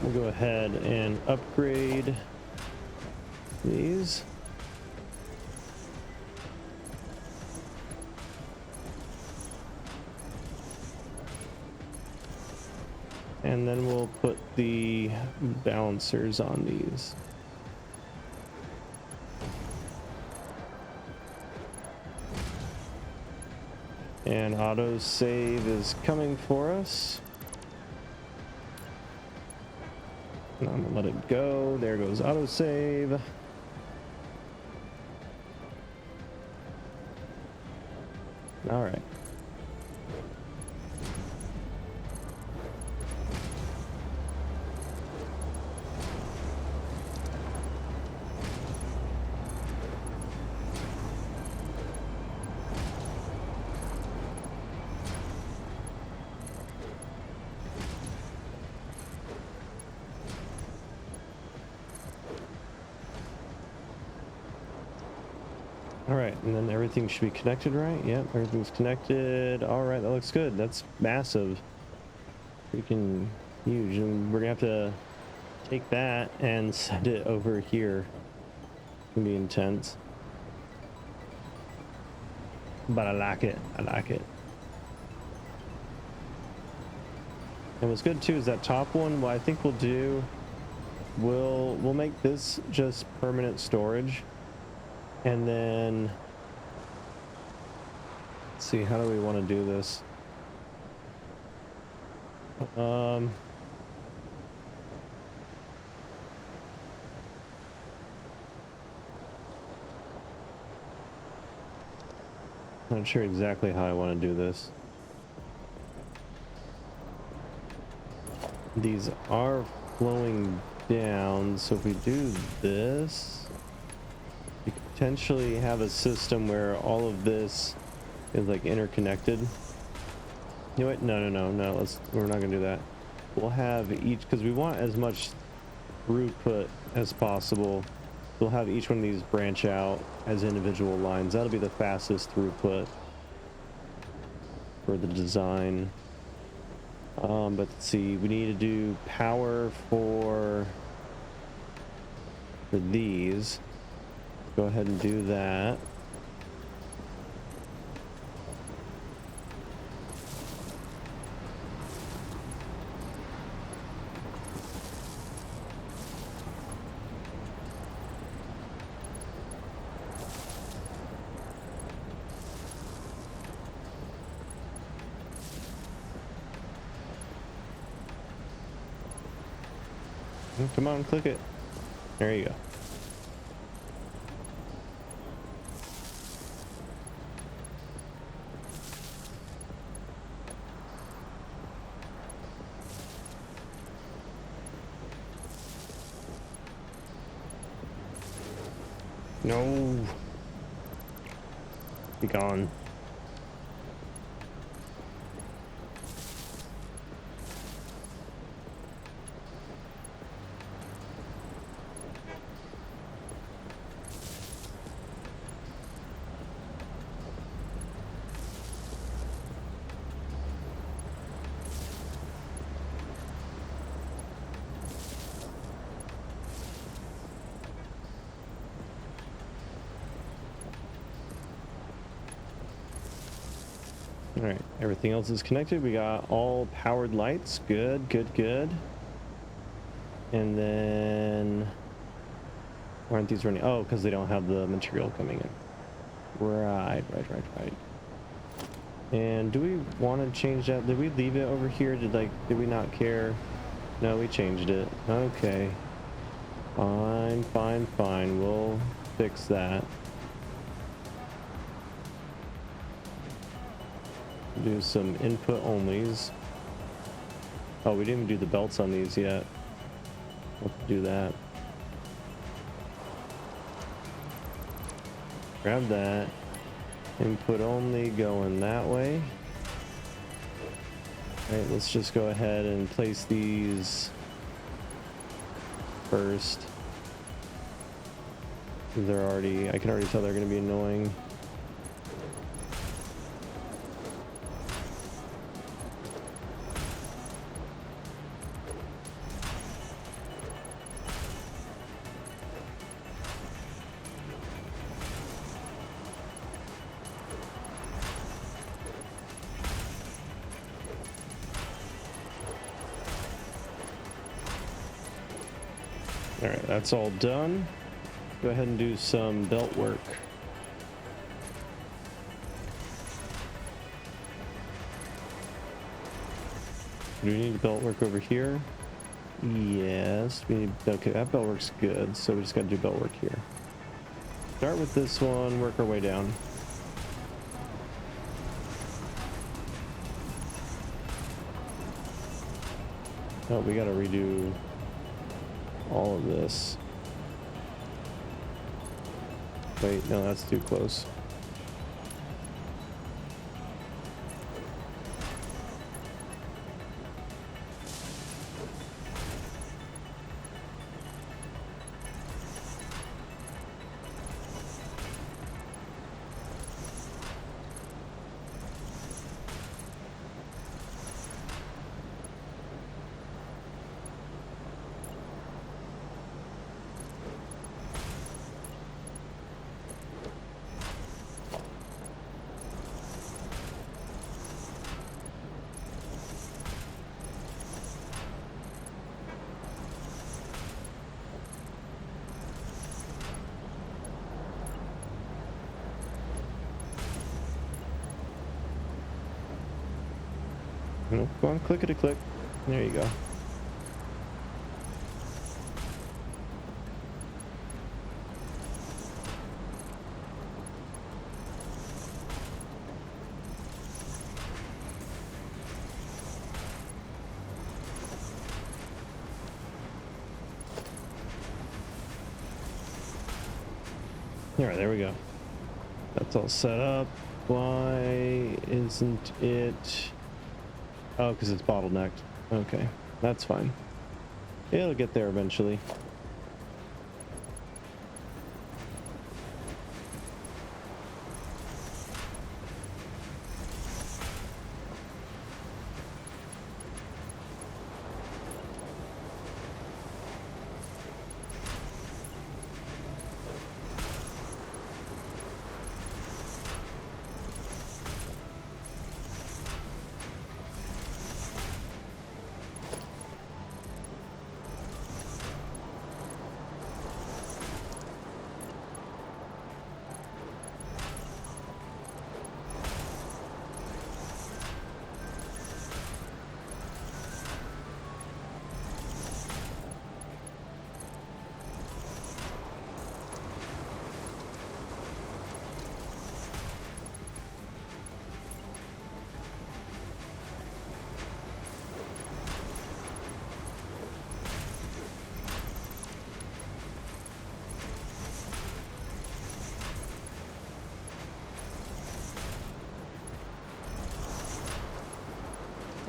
We'll go ahead and upgrade these. And then we'll put the balancers on these. And auto save is coming for us. And I'm gonna let it go. There goes auto save. All right. All right, and then everything should be connected, right? Yep, everything's connected. All right, that looks good. That's massive. Freaking huge. And we're gonna have to take that and send it over here. It's gonna be intense. But I like it. I like it. And what's good too is that top one, what I think we'll do, we'll make this just permanent storage. And then, let's see, how do we want to do this? Not sure exactly how I want to do this. These are flowing down, so if we do this, you could potentially have a system where all of this is like interconnected. You know what? No. We're not gonna do that. We'll have each, because we want as much throughput as possible. We'll have each one of these branch out as individual lines. That'll be the fastest throughput for the design. But let's see, we need to do power for these. Go ahead and do that. Come on, click it. There you go. No. Be gone. All right, everything else is connected. We got all powered lights. Good. And then, why aren't these running? Oh, because they don't have the material coming in. Right. And do we want to change that? Did we leave it over here? Did we not care? No, we changed it. Okay. Fine. We'll fix that. Do some input onlys. Oh, we didn't even do the belts on these yet. Let's do that. Grab that. Input only going that way. All right, let's just go ahead and place these first. I can already tell they're going to be annoying. All right, that's all done. Go ahead and do some belt work. Do we need belt work over here? Yes, we need, okay, that belt work's good, so we just gotta do belt work here. Start with this one, work our way down. Oh, we gotta redo all of this. Wait, no, that's too close. No, go on, clickety-click. There you go. All right, there we go. That's all set up. Why isn't it? Oh, because it's bottlenecked. Okay, that's fine. It'll get there eventually.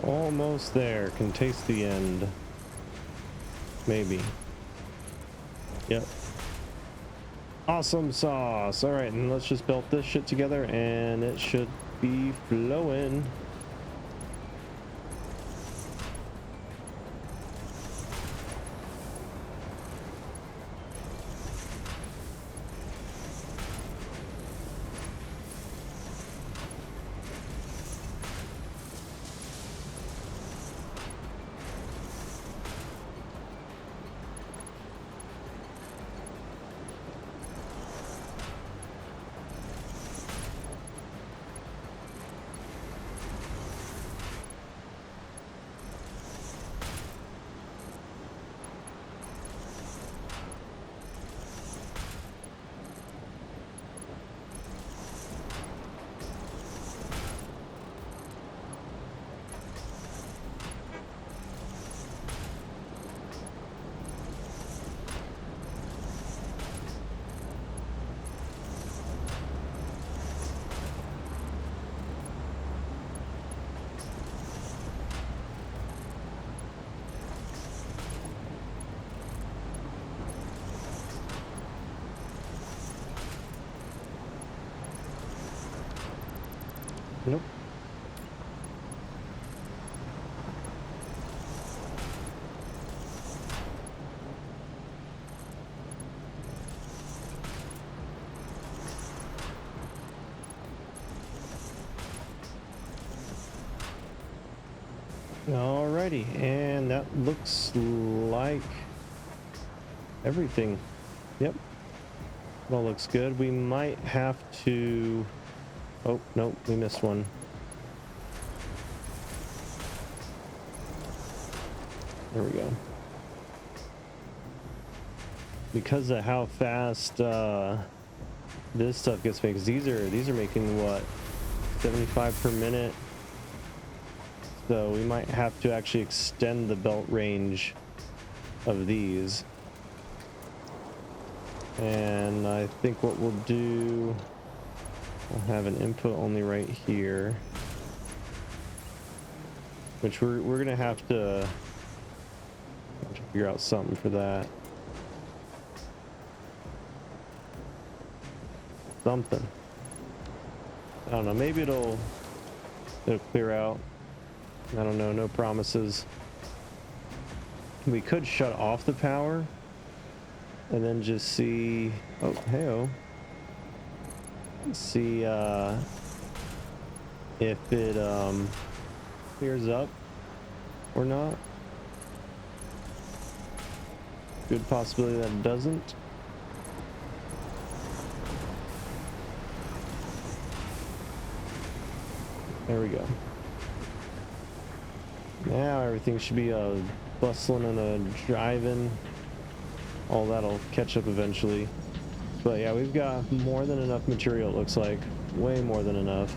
Almost there. Can taste the end. Maybe. Yep. Awesome sauce. All right, and let's just belt this shit together and it should be flowing. Nope. Alrighty, and that looks like everything. Yep. It all looks good. We might have to... Oh, nope, we missed one. There we go. Because of how fast this stuff gets made, because these are making what, 75 per minute. So we might have to actually extend the belt range of these. And I think what we'll do, we'll have an input only right here, which we're gonna have to figure out something for that. Something. I don't know, maybe it'll clear out. I don't know, no promises. We could shut off the power and then just see, oh, hey-oh. See if it clears up or not. Good possibility that it doesn't. There we go. Now everything should be bustling and driving. All that'll catch up eventually. But yeah, we've got more than enough material, it looks like. Way more than enough.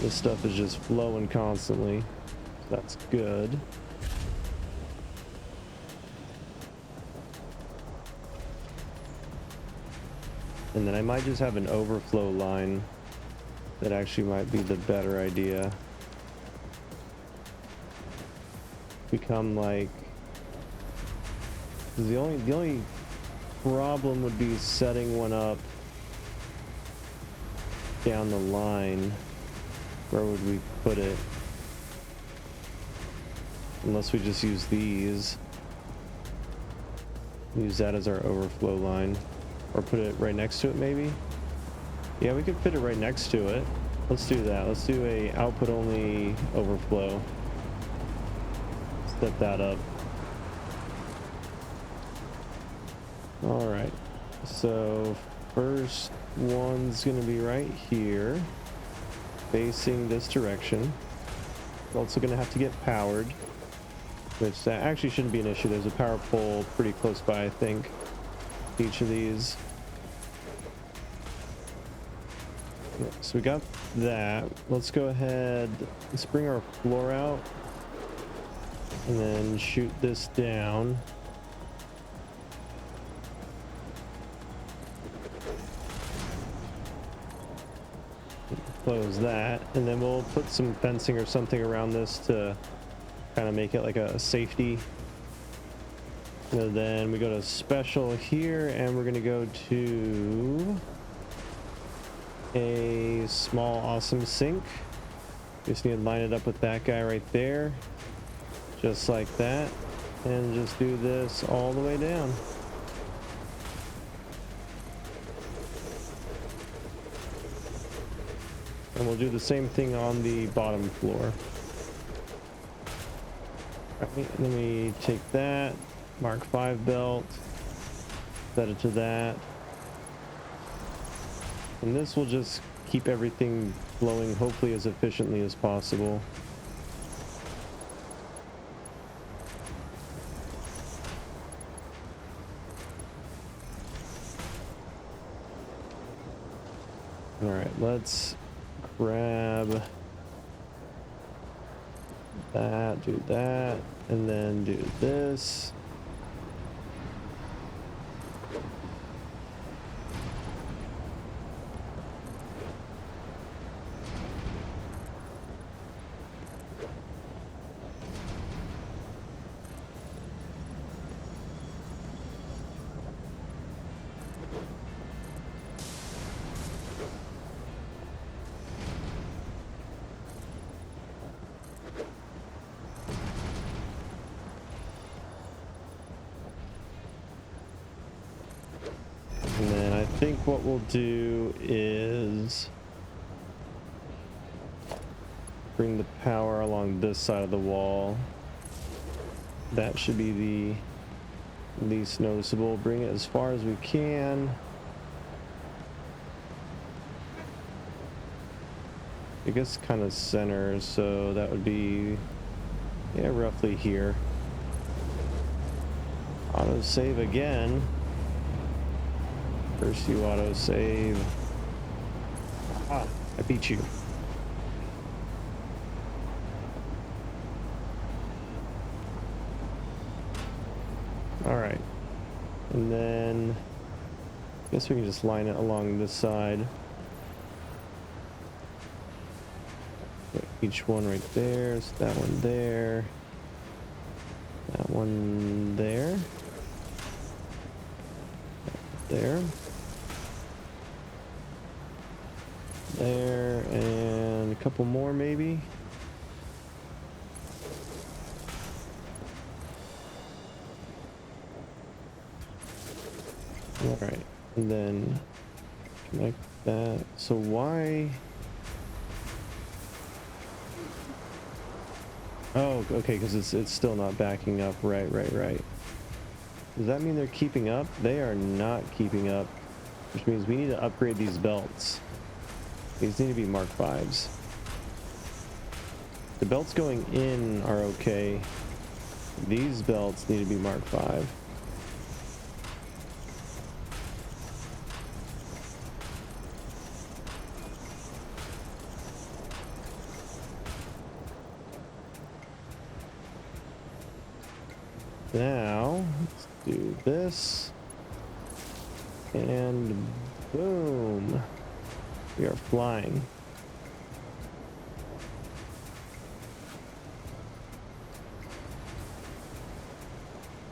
This stuff is just flowing constantly. That's good. And then I might just have an overflow line. That actually might be the better idea. Become like, the only problem would be setting one up down the line. Where would we put it? Unless we just use these. Use that as our overflow line. Or put it right next to it maybe? Yeah, we could fit it right next to it. Let's do that. Let's do a output only overflow. Set that up. All right. So first one's gonna be right here, facing this direction. It's also gonna have to get powered, which that actually shouldn't be an issue. There's a power pole pretty close by, I think. Each of these. So we got that. Let's go ahead, let's bring our floor out and then shoot this down. Close that, and then we'll put some fencing or something around this to kind of make it like a safety. And then we go to special here, and we're gonna go to a small awesome sink. Just need to line it up with that guy right there, just like that, and just do this all the way down. And we'll do the same thing on the bottom floor. Right, let me take that Mark 5 belt, set it to that. And this will just keep everything flowing, hopefully as efficiently as possible. All right, let's grab that, do that, and then do this. what we'll do is bring the power along this side of the wall. That should be the least noticeable. Bring it as far as we can. I guess kind of center, so that would be, yeah, roughly here. Auto save again. First you auto save. Ah, I beat you. All right, and then I guess we can just line it along this side. Put each one right there. So that one there. That one there. There. There, and a couple more maybe. All right, and then connect that. So why? Oh, okay, because it's still not backing up. Right. Does that mean they're keeping up? They are not keeping up, which means we need to upgrade these belts. These need to be Mark 5s. The belts going in are okay. These belts need to be Mark 5. Now, let's do this. And boom. We are flying.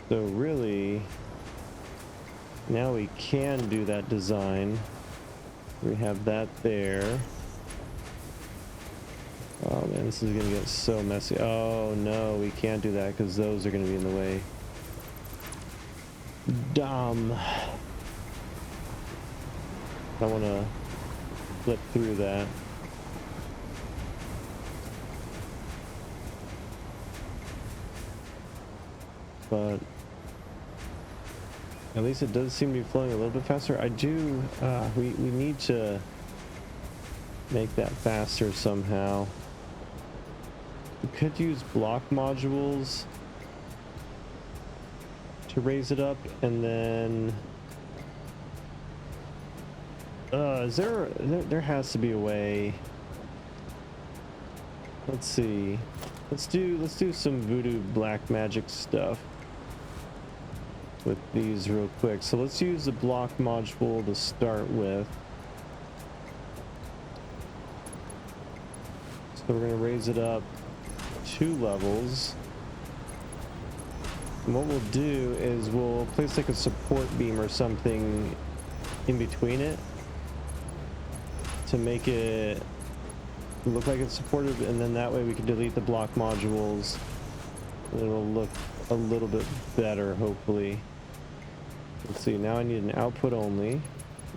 So really, now we can do that design. We have that there. Oh man, this is gonna get so messy. Oh no, we can't do that because those are gonna be in the way. Dumb. I wanna flip through that. But at least it does seem to be flowing a little bit faster. I do, we need to make that faster somehow. We could use block modules to raise it up, and then there has to be a way. Let's see. Let's do some voodoo black magic stuff with these real quick. So let's use the block module to start with. So we're going to raise it up 2 levels. And what we'll do is we'll place like a support beam or something in between it to make it look like it's supported, and then that way we can delete the block modules. It'll look a little bit better, hopefully. Let's see, now I need an output only.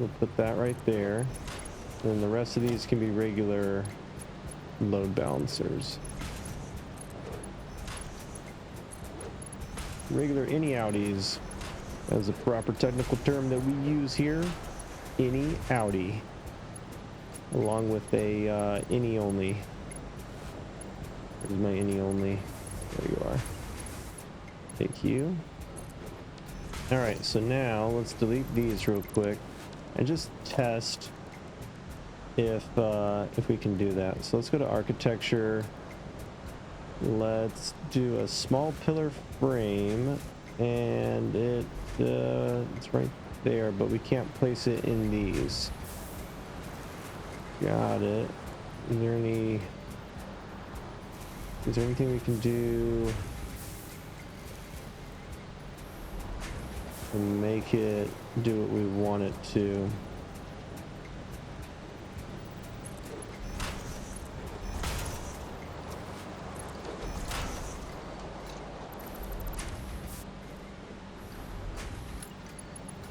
We'll put that right there. And then the rest of these can be regular load balancers. Regular any outies, as a proper technical term that we use here. Any outie. Along with a any only. There's my any only. There you are. Thank you. Alright, so now let's delete these real quick and just test if we can do that. So let's go to architecture. Let's do a small pillar frame, and it's right there, but we can't place it in these. Got it. Is there anything we can do to make it do what we want it to?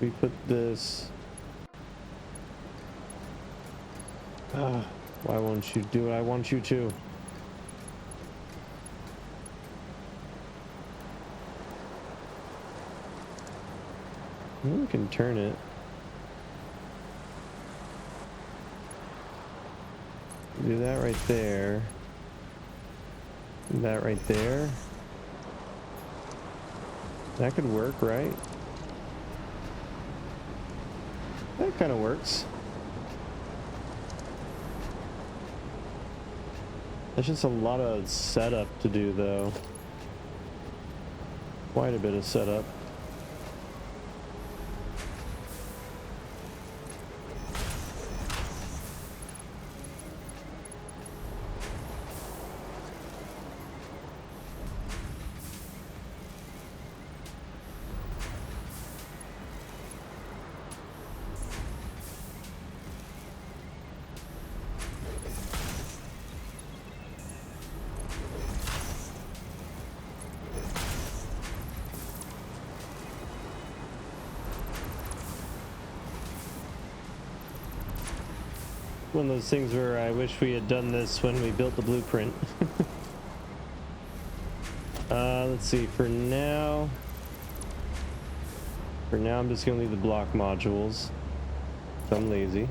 We put this Why won't you do what I want you to? We can turn it. Do that right there. That right there. That could work, right? That kind of works. That's just a lot of setup to do, though. Quite a bit of setup. One of those things where I wish we had done this when we built the blueprint. Let's see, for now I'm just gonna leave the block modules. I'm lazy.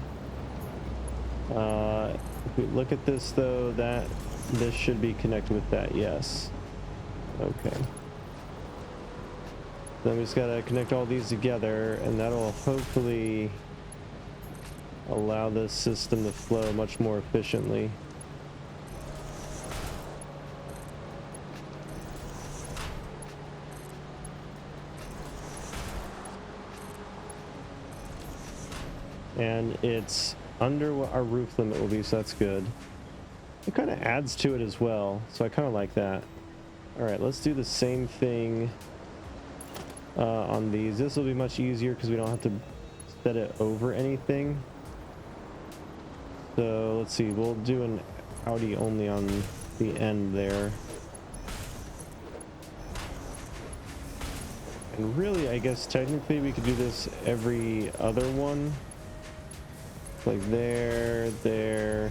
If we look at this though, this should be connected with that, yes. Okay. Then we just gotta connect all these together, and that'll hopefully allow this system to flow much more efficiently. And it's under what our roof limit will be, so that's good. It kind of adds to it as well, so I kind of like that. All right, let's do the same thing on these. This will be much easier because we don't have to set it over anything. So let's see, we'll do an Audi only on the end there. And really, I guess technically we could do this every other one. Like there, there,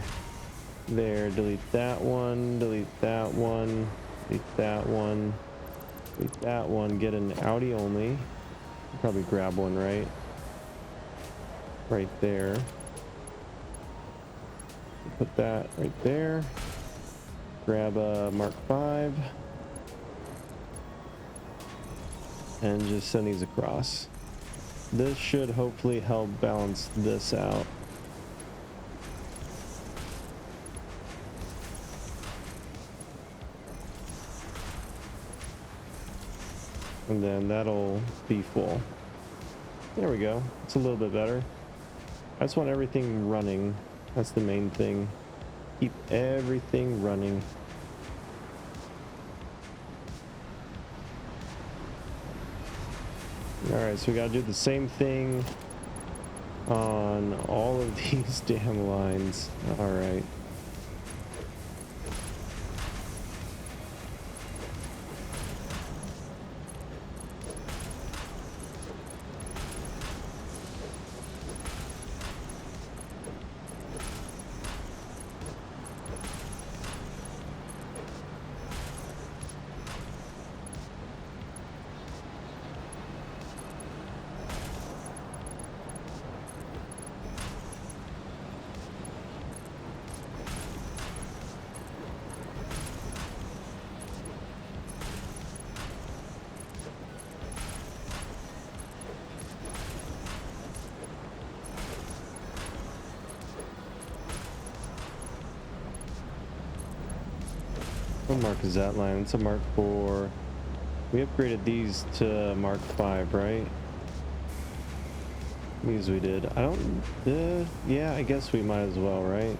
there, delete that one, delete that one, delete that one, delete that one, get an Audi only. Probably grab one, right? Right there. Put that right there. Grab a Mark 5. And just send these across. This should hopefully help balance this out. And then that'll be full. There we go. It's a little bit better. I just want everything running. That's the main thing. Keep everything running. Alright, so we gotta do the same thing on all of these damn lines. Alright. What mark is that line? It's a Mark 4. We upgraded these to Mark 5, right? These we did. I don't... yeah, I guess we might as well, right?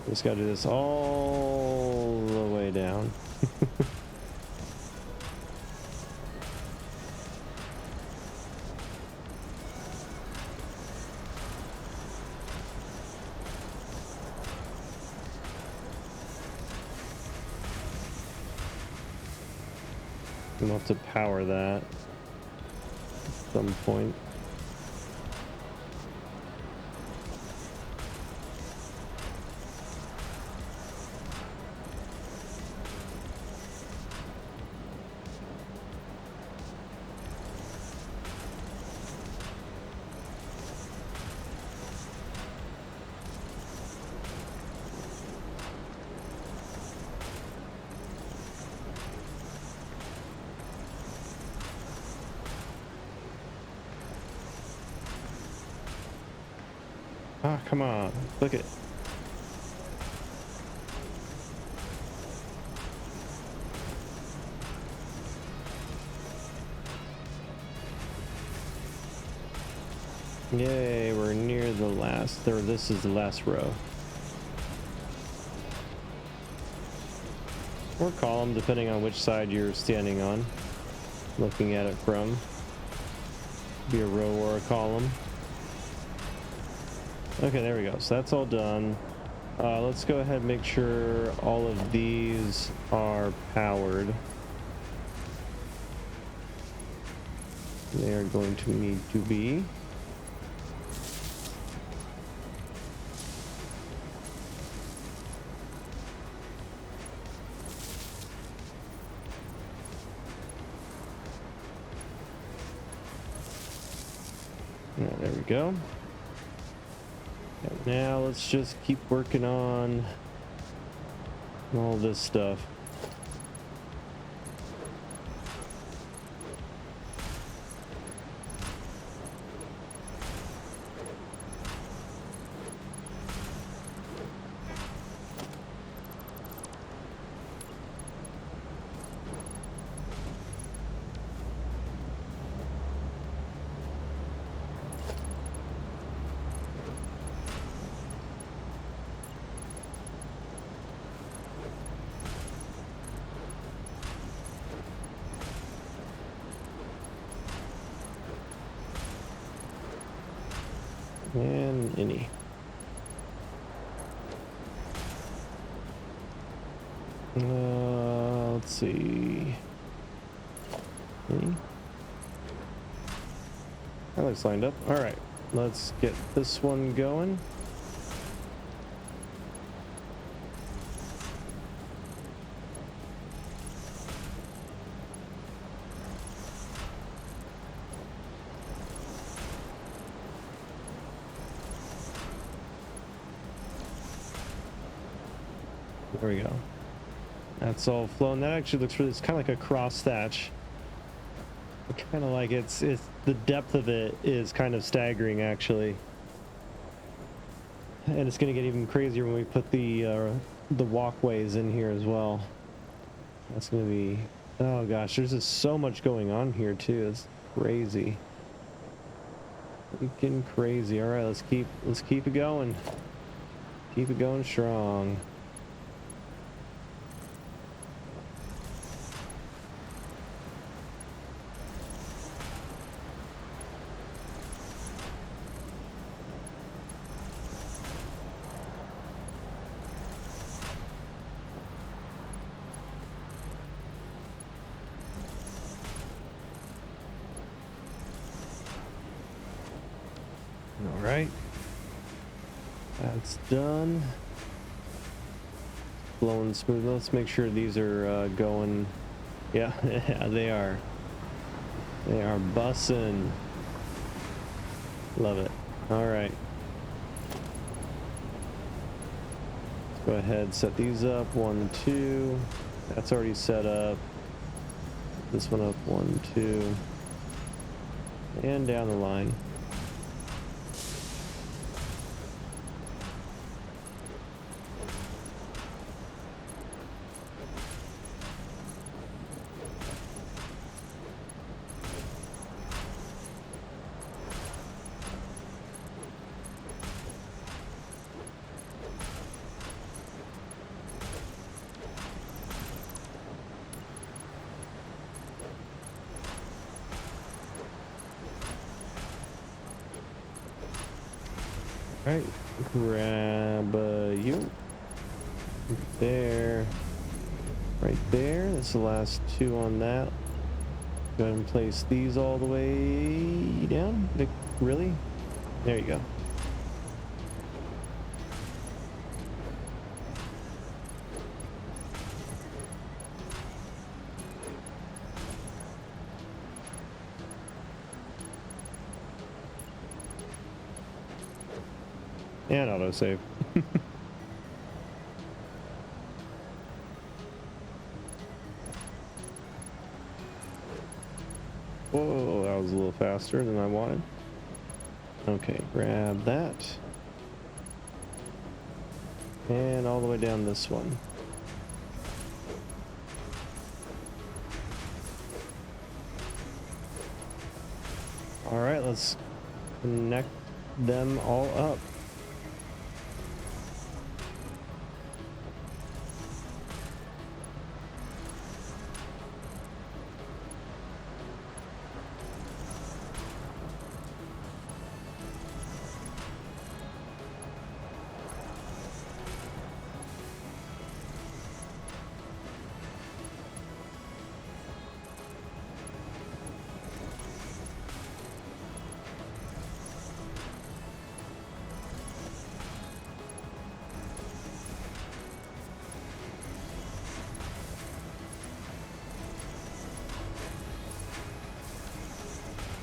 Just gotta do this all the way down. We'll have to power that at some point. Ah, come on. Look it. Yay, we're near the last, or this is the last row. Or column, depending on which side you're standing on. Looking at it from. Be a row or a column. Okay, there we go. So that's all done. Let's go ahead and make sure all of these are powered. They are going to need to be. Yeah, there we go. And now let's just keep working on all this stuff. And any. Let's see. Any? That looks lined up. All right, let's get this one going. There we go. That's all flowing. That actually looks really, it's kind of like a cross thatch. Kind of like it's the depth of it is kind of staggering actually. And it's going to get even crazier when we put the walkways in here as well. That's going to be, oh gosh, there's just so much going on here too. It's crazy. Freaking crazy. All right, let's keep it going. Keep it going strong. All right, that's done. Flowing smooth. Let's make sure these are going. Yeah, yeah, they are. They are bussing. Love it. All right. Let's go ahead, set these up. 1, 2. That's already set up. This one up. 1, 2. And down the line. All right, grab you. There. Right there. That's the last 2 on that. Go ahead and place these all the way down. Really? There you go. And autosave. Whoa, that was a little faster than I wanted. Okay, grab that. And all the way down this one. All right, let's connect them all up.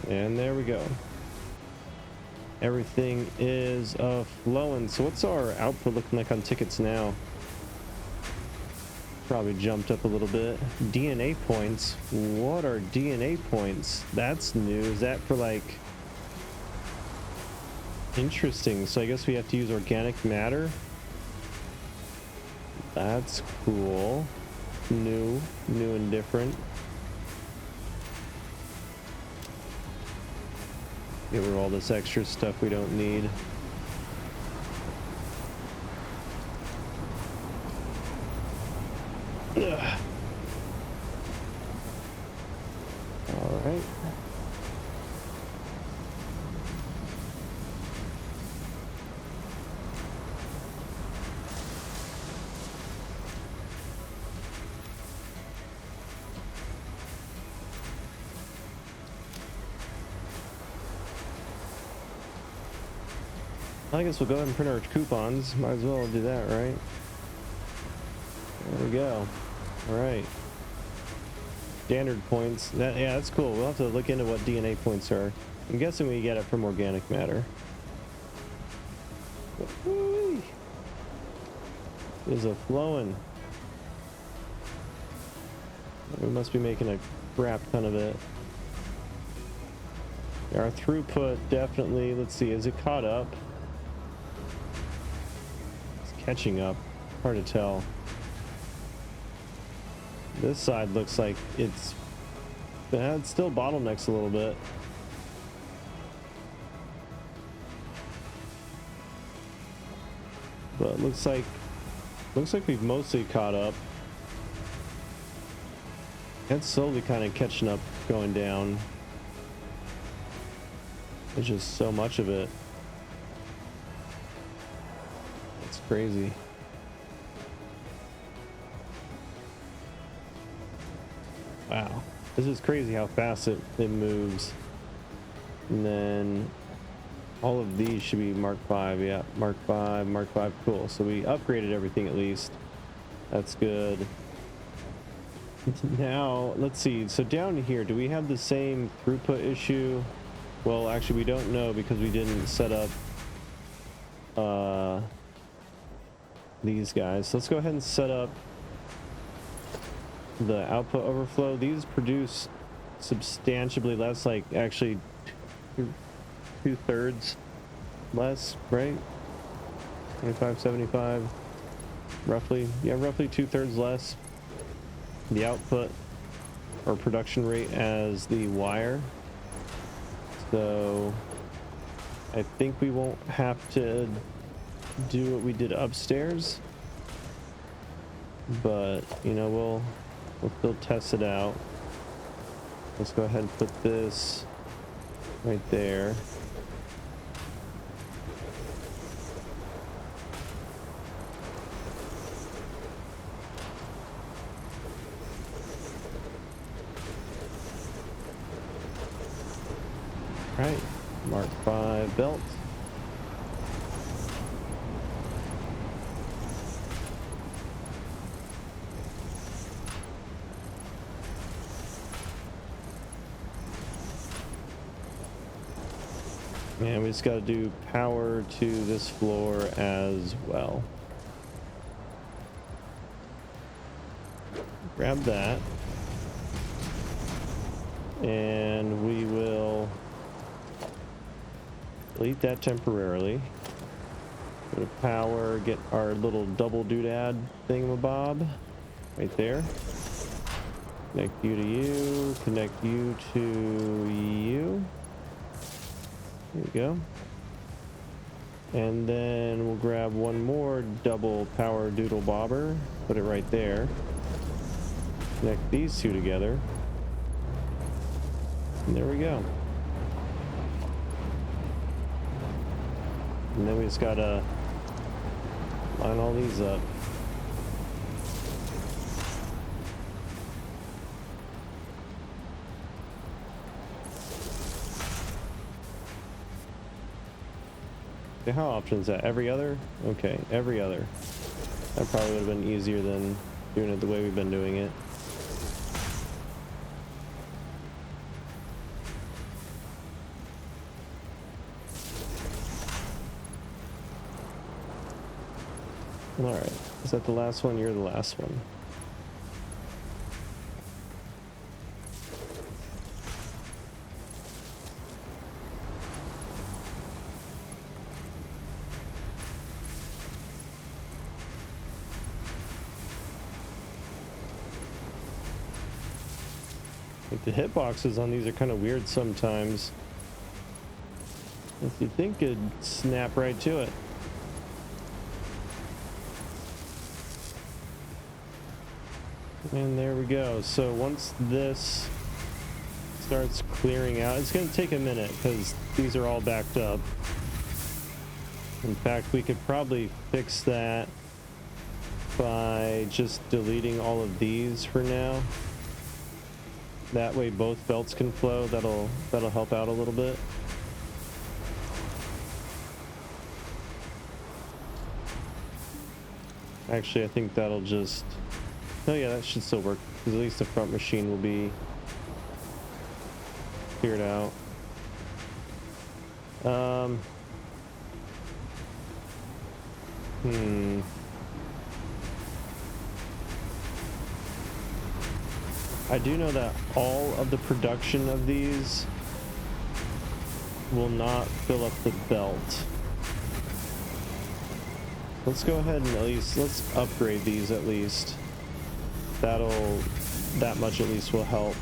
And there we go. Everything is flowing. So what's our output looking like on tickets now? Probably jumped up a little bit. DNA points. What are DNA points? That's new. Is that for like... Interesting. So I guess we have to use organic matter. That's cool. New and different. Get rid of all this extra stuff we don't need. Ugh. All right. I guess we'll go ahead and print our coupons. Might as well do that, right? There we go. All right. Standard points. Yeah, that's cool. We'll have to look into what DNA points are. I'm guessing we get it from organic matter. Is a flowing. We must be making a crap ton of it. Our throughput definitely, let's see, is it caught up? Catching up, hard to tell. This side looks like it still bottlenecks a little bit. But looks like we've mostly caught up. It's slowly kind of catching up, going down. There's just so much of it. Crazy. Wow, this is crazy how fast it moves. And then all of these should be Mark 5. Yeah, Mark 5, Mark 5. Cool. So we upgraded everything at least. That's good. Now let's see. So down here, do we have the same throughput issue? Well, actually, we don't know because we didn't set up these guys. So let's go ahead and set up the output overflow. These produce substantially less, like actually two-thirds less, right? 25, 75, roughly. Yeah, roughly two-thirds less the output or production rate as the wire. So I think we won't have to do what we did upstairs, but you know, we'll still test it out. Let's go ahead and put this right there. Right, Mark 5 belt. And we just got to do power to this floor as well. Grab that. And we will delete that temporarily. Go to power, get our little double doodad thingamabob right there. Connect you to you, connect you to you. There we go. And then we'll grab one more double power doodle bobber, put it right there. Connect these two together. And there we go. And then we just gotta line all these up. Okay, how often is that? Every other? Okay, every other. That probably would have been easier than doing it the way we've been doing it. All right, is that the last one? You're the last one. Like the hitboxes on these are kind of weird sometimes. If you think it'd snap right to it. And there we go. So once this starts clearing out, it's going to take a minute because these are all backed up. In fact, we could probably fix that by just deleting all of these for now. That way both belts can flow. That'll help out a little bit. Actually, I think that'll just... Oh yeah, that should still work, because at least the front machine will be cleared out. I do know that all of the production of these will not fill up the belt. Let's go ahead and let's upgrade these at least. That much at least will help.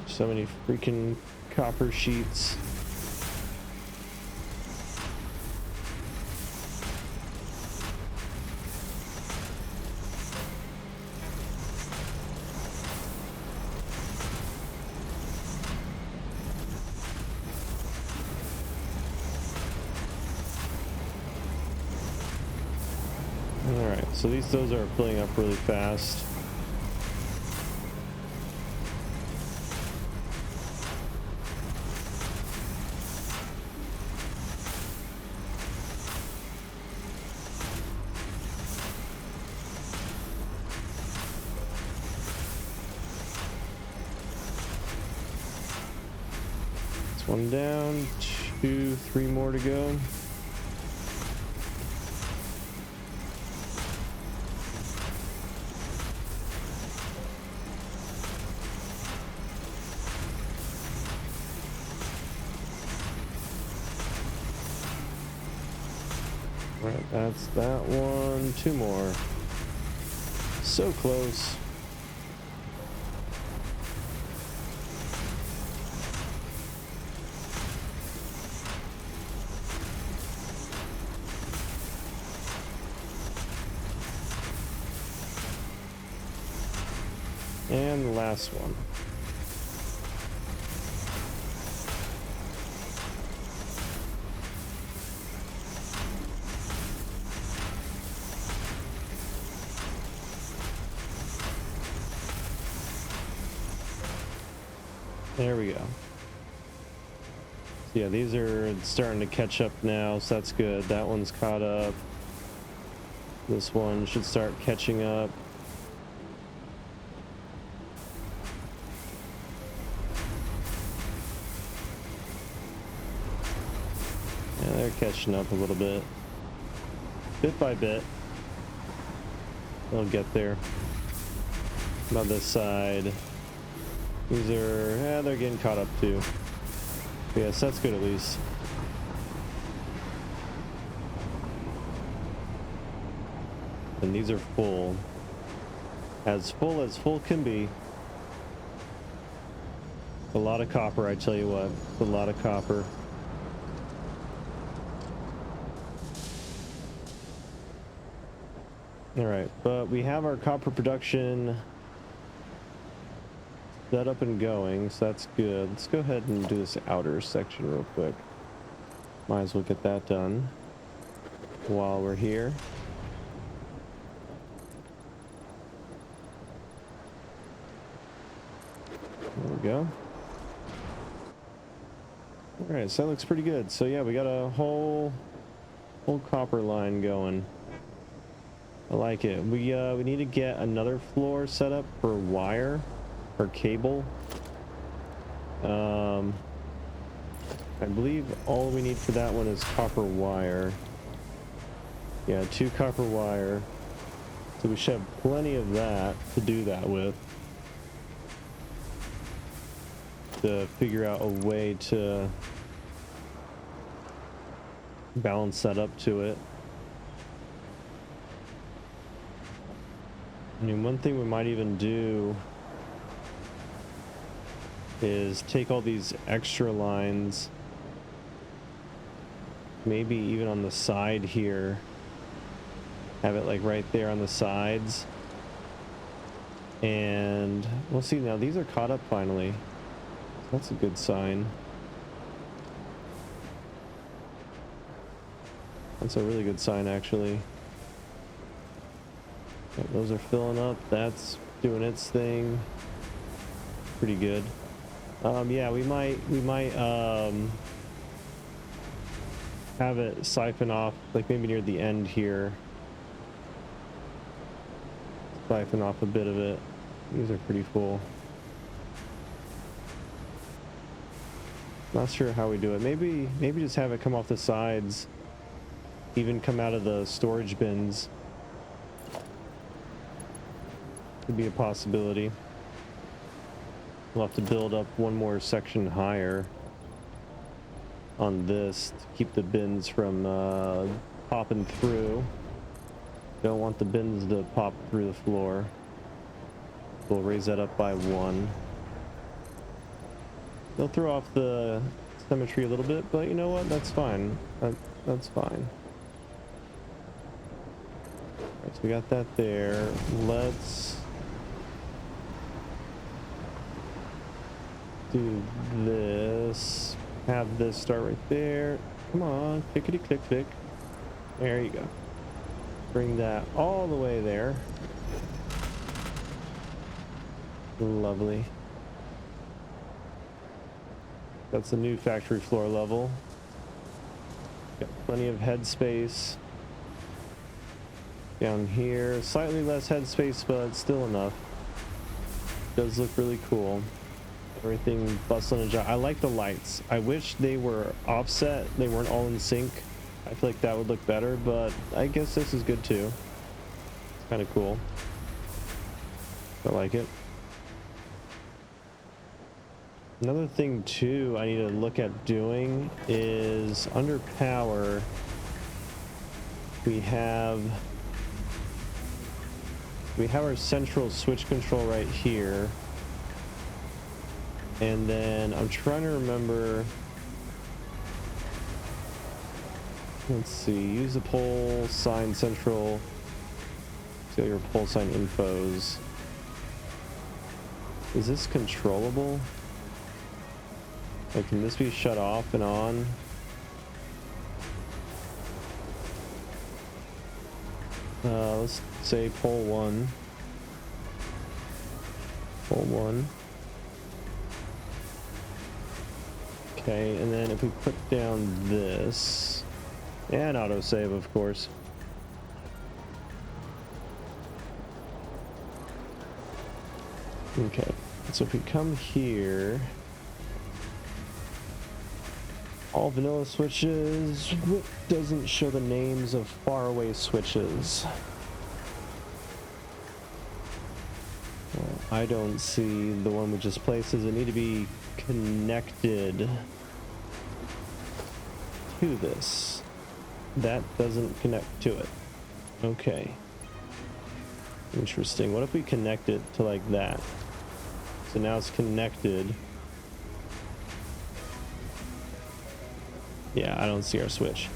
So many freaking copper sheets. Alright, so those are filling up really fast. One down, 2, 3 more to go. Right, that's that one. 2 more. So close. And the last one. There we go. So yeah, these are starting to catch up now, so that's good. That one's caught up. This one should start catching up. Yeah, they're catching up a little bit. Bit by bit. They'll get there. On this side. These are, yeah, they're getting caught up too. Yes, that's good at least. And these are full. As full can be. A lot of copper, I tell you what. A lot of copper. Alright, but we have our copper production set up and going, so that's good. Let's go ahead and do this outer section real quick. Might as well get that done while we're here. There we go. Alright, so that looks pretty good. So yeah, we got a whole copper line going. I like it. We need to get another floor set up for wire or cable. I believe all we need for that one is copper wire. Yeah, 2 copper wire. So we should have plenty of that to do that with. To figure out a way to balance that up to it. I mean, one thing we might even do is take all these extra lines, maybe even on the side here, have it like right there on the sides, and we'll see. Now these are caught up finally. That's a good sign. That's a really good sign, actually. Yep, those are filling up. That's doing its thing. Pretty good. Yeah, we might have it siphon off, like maybe near the end here. Siphon off a bit of it. These are pretty full. Not sure how we do it. Maybe just have it come off the sides, even come out of the storage bins. Could be a possibility. We'll have to build up one more section higher on this to keep the bins from popping through. Don't want the bins to pop through the floor. We'll raise that up by 1. They'll throw off the symmetry a little bit, but you know what? That's fine. That's fine. Right, so we got that there. Let's do this. Have this start right there. Come on, clickety click click. There you go. Bring that all the way there. Lovely. That's the new factory floor level. Got plenty of headspace down here. Slightly less headspace, but still enough. Does look really cool. Everything bustling and job. I like the lights. I wish they were offset. They weren't all in sync. I feel like that would look better, but I guess this is good too. It's kind of cool. I like it. Another thing too I need to look at doing is under power we have our central switch control right here, and then I'm trying to remember, let's see, use the pole sign central, see your pole sign infos. Is this controllable? Like, can this be shut off and on? Let's say pole 1. Pole 1. Okay, and then if we put down this, and autosave, of course. Okay, so if we come here, all vanilla switches, what doesn't show the names of faraway switches? Well, I don't see the one we just placed. Does it need to be connected to this? That doesn't connect to it. Okay. Interesting. What if we connect it to like that? So now it's connected. Yeah, I don't see our switch.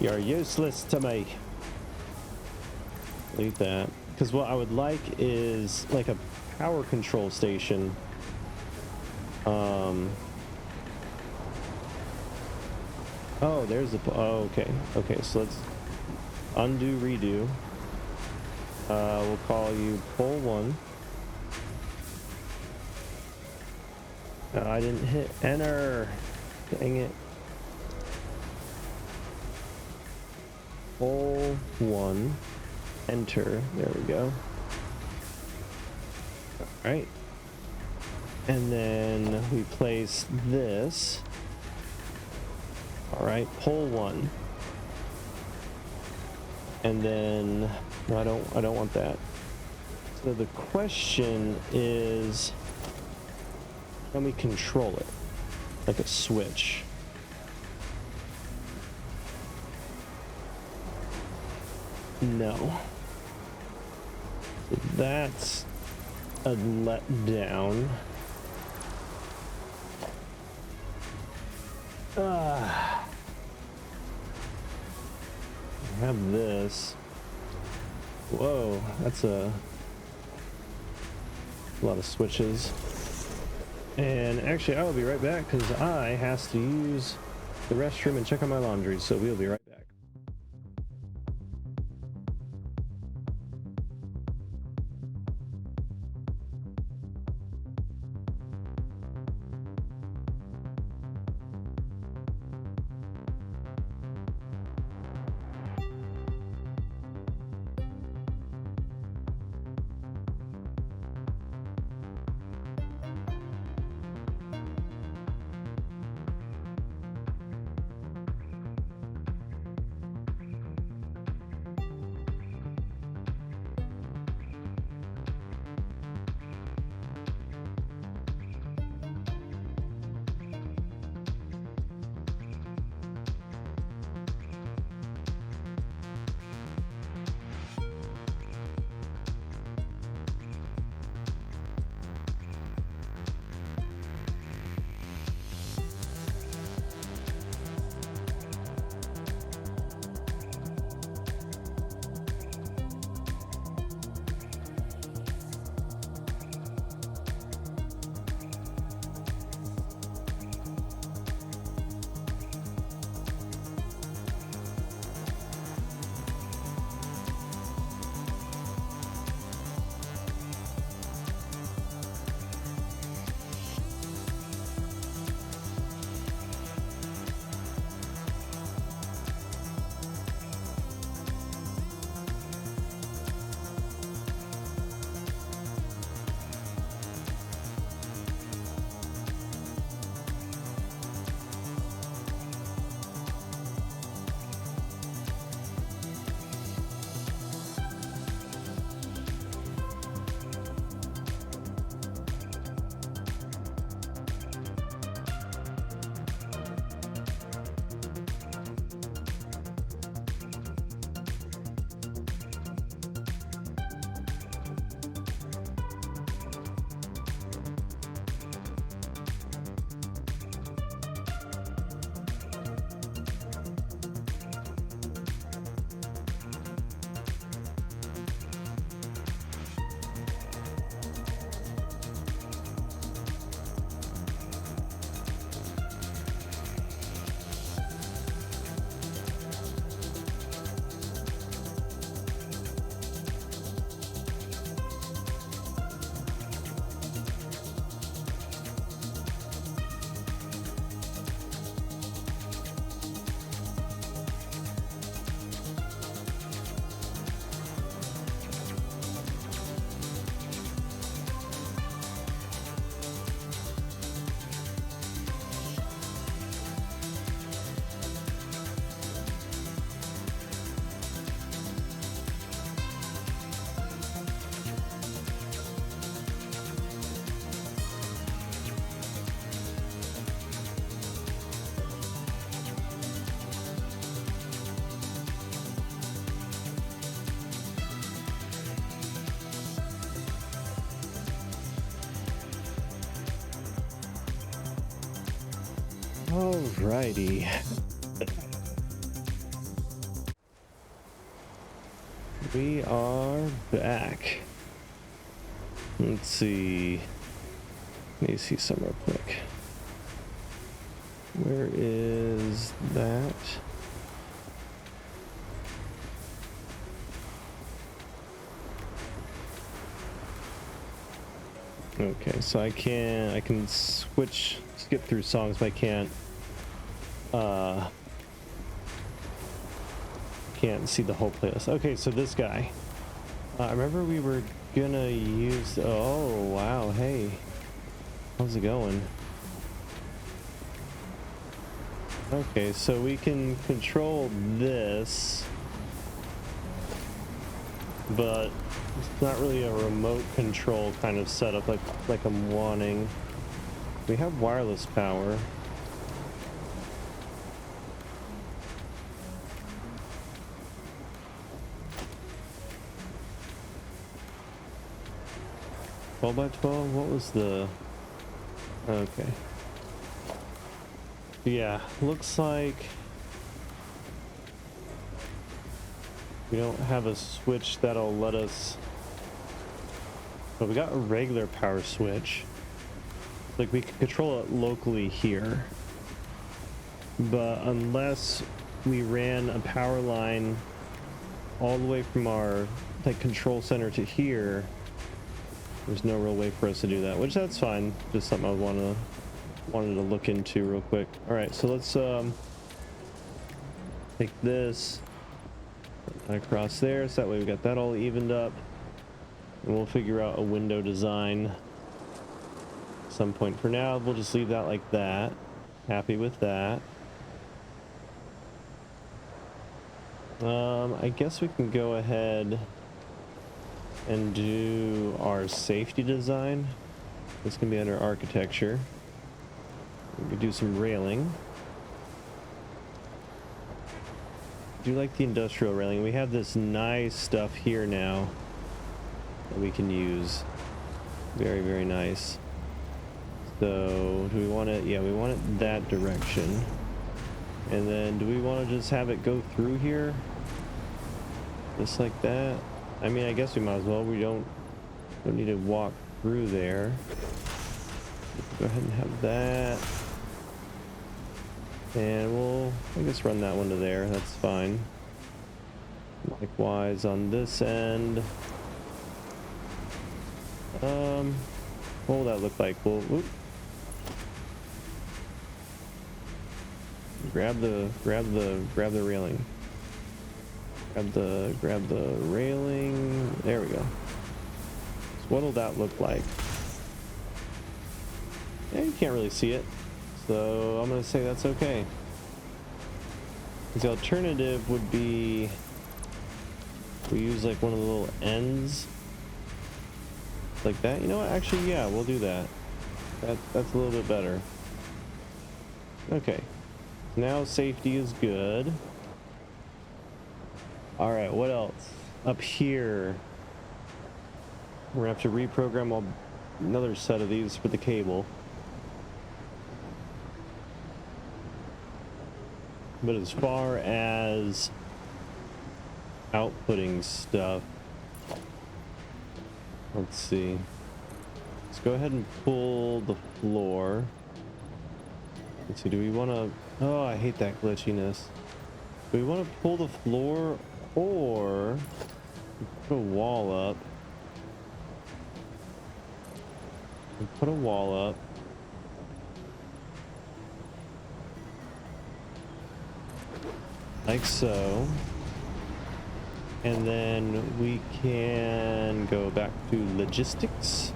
You're useless to me. Delete that. Because what I would like is like a power control station. Oh, there's the. Oh, okay. Okay, so let's undo, redo. We'll call you pole 1. I didn't hit enter. Dang it. Pole 1. Enter. There we go. Alright. And then we place this. Alright, pole 1. And then no, I don't want that. So the question is, can we control it like a switch? No. So that's a letdown. I have this. Whoa, that's a lot of switches. And actually, I will be right back because I has to use the restroom and check on my laundry. So we'll be right back. Alrighty. We are back. Let's see. Let me see some real quick. Where is that? Okay, so I can skip through songs, but I can't see the whole playlist. Okay, so this guy. I remember we were gonna use. Oh wow, hey, how's it going? Okay, so we can control this, but it's not really a remote control kind of setup like I'm wanting. We have wireless power. Twelve by 12. What was the? Okay. Yeah, looks like we don't have a switch that'll let us. But we got a regular power switch. Like we can control it locally here. But unless we ran a power line all the way from our like control center to here, there's no real way for us to do that, which that's fine. Just something I wanted to look into real quick. All right, so let's take this across there, so that way we got that all evened up, and we'll figure out a window design at some point. For now, we'll just leave that like that. Happy with that. I guess we can go ahead and do our safety design. This can be under architecture. We could do some railing. I do like the industrial railing. We have this nice stuff here now that we can use. Very, very nice. So do we want it? Yeah, we want it that direction. And then do we want to just have it go through here? Just like that? I mean, I guess we might as well. We don't need to walk through there. Go ahead and have that. And we'll, I guess, run that one to there. That's fine. Likewise on this end. What will that look like? We'll grab the railing. Grab the railing. There we go. So what'll that look like? Yeah, you can't really see it, so I'm gonna say that's okay. The alternative would be we use like one of the little ends like that. You know what? Actually, yeah, we'll do that. That's a little bit better. Okay. Now safety is good. All right, what else? Up here, we're gonna have to reprogram another set of these for the cable. But as far as outputting stuff, let's see. Let's go ahead and pull the floor. Let's see, do we want to... Oh, I hate that glitchiness. Do we want to pull the floor or put a wall up? Put a wall up. Like so. And then we can go back to logistics.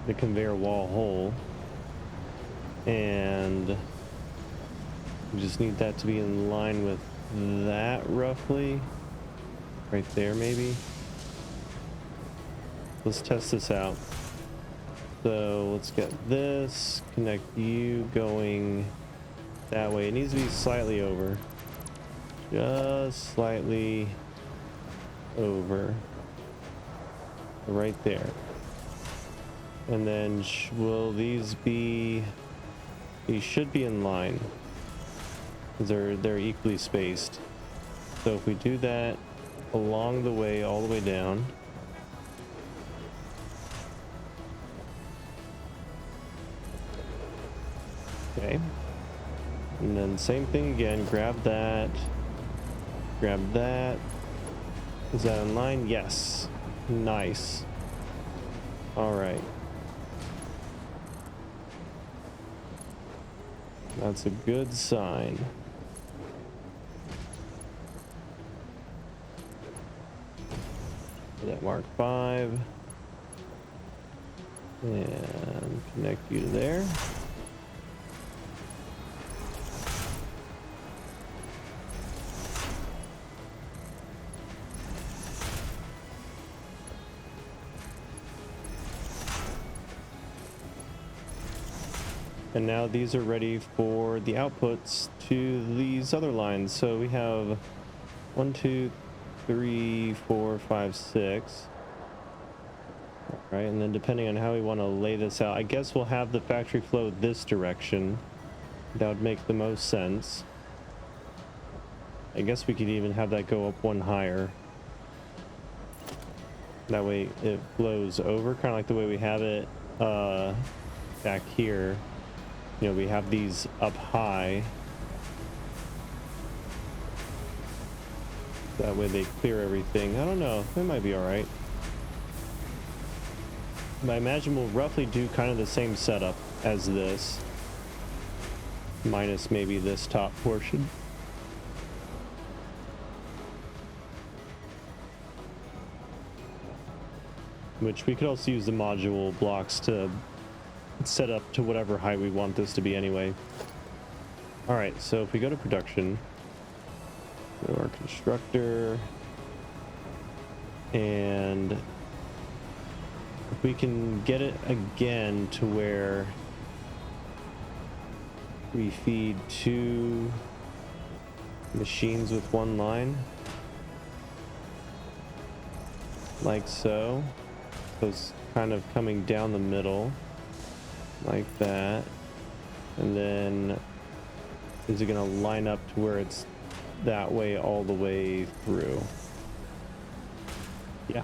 The conveyor wall hole. And we just need that to be in line with that roughly. Right there maybe. Let's test this out. So let's get this, connect you going that way. It needs to be slightly over. Just slightly over. Right there. And then will these be These should be in line. They're equally spaced. So if we do that along the way, all the way down. Okay. And then same thing again, grab that. Grab that. Is that in line? Yes. Nice. All right. That's a good sign. That Mark 5. And connect you to there. And now these are ready for the outputs to these other lines. So we have 1, 2, 3, 4, 5, 6. All right, and then depending on how we want to lay this out, I guess we'll have the factory flow this direction. That would make the most sense. I guess we could even have that go up one higher. That way it flows over, kind of like the way we have it back here. You know, we have these up high. That way they clear everything. I don't know. It might be all right. But I imagine we'll roughly do kind of the same setup as this. Minus maybe this top portion. Which we could also use the module blocks to set up to whatever height we want this to be anyway. All right, so if we go to production, go to our constructor, and if we can get it again to where we feed 2 machines with 1 line, like so. So it's kind of coming down the middle like that, and then is it going to line up to where it's that way all the way through? Yeah,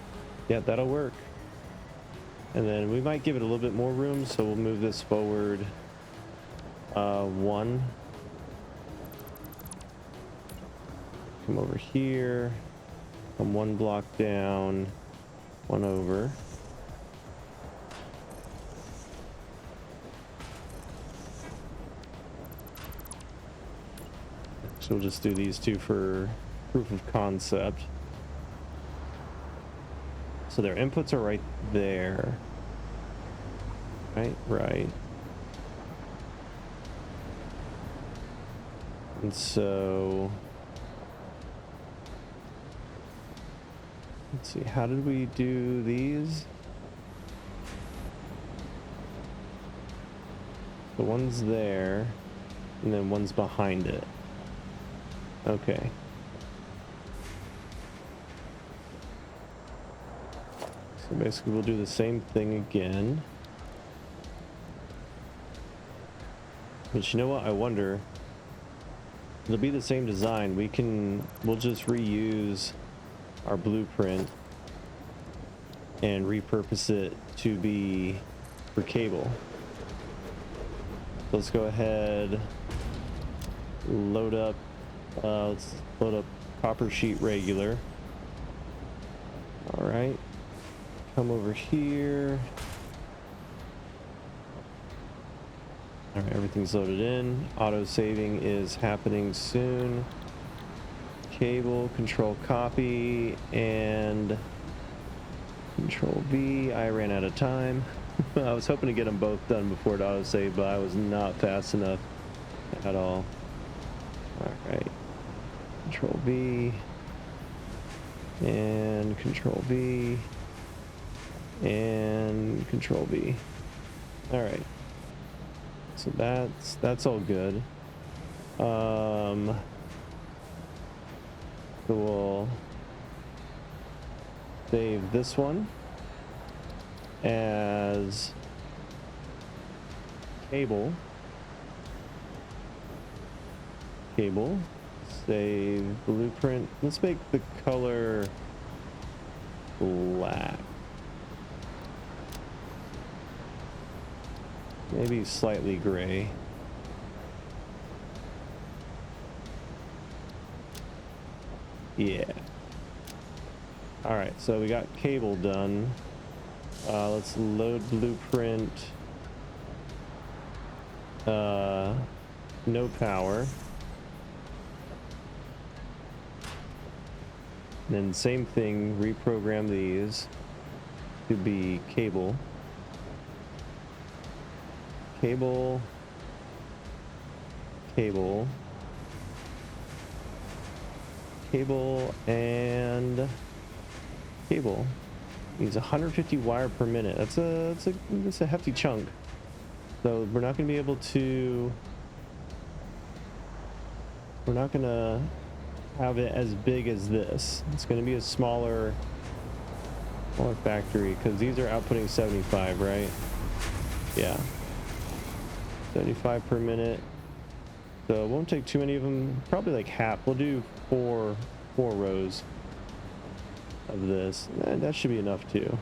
that'll work. And then we might give it a little bit more room, so we'll move this forward 1. Come over here, come 1 block down, 1 over. So we'll just do these 2 for proof of concept. So their inputs are right there. Right. And so let's see, how did we do these? The one's there, and then one's behind it. Okay. So basically we'll do the same thing again. But you know what? I wonder. It'll be the same design. We'll just reuse our blueprint and repurpose it to be for cable. Let's go ahead, let's load up copper sheet regular. All right, come over here. All right, everything's loaded in. Auto saving is happening soon. Cable, control copy, and control V. I ran out of time. I was hoping to get them both done before it auto save, but I was not fast enough at all. All right, control V, and control V, and control V. All right. So that's all good. So we'll save this one as cable. cable. Save blueprint. Let's make the color black. Maybe slightly gray. Yeah. All right, so we got cable done. Let's load blueprint. No power. Then same thing, reprogram these to be cable. Cable. Cable. Cable and cable. Needs 150 wire per minute. That's a hefty chunk. So we're not going to be able to. We're not going to have it as big as this. It's going to be a smaller factory because these are outputting 75, right? Yeah. 75 per minute. So it won't take too many of them. Probably like half. We'll do four rows of this. And that should be enough too.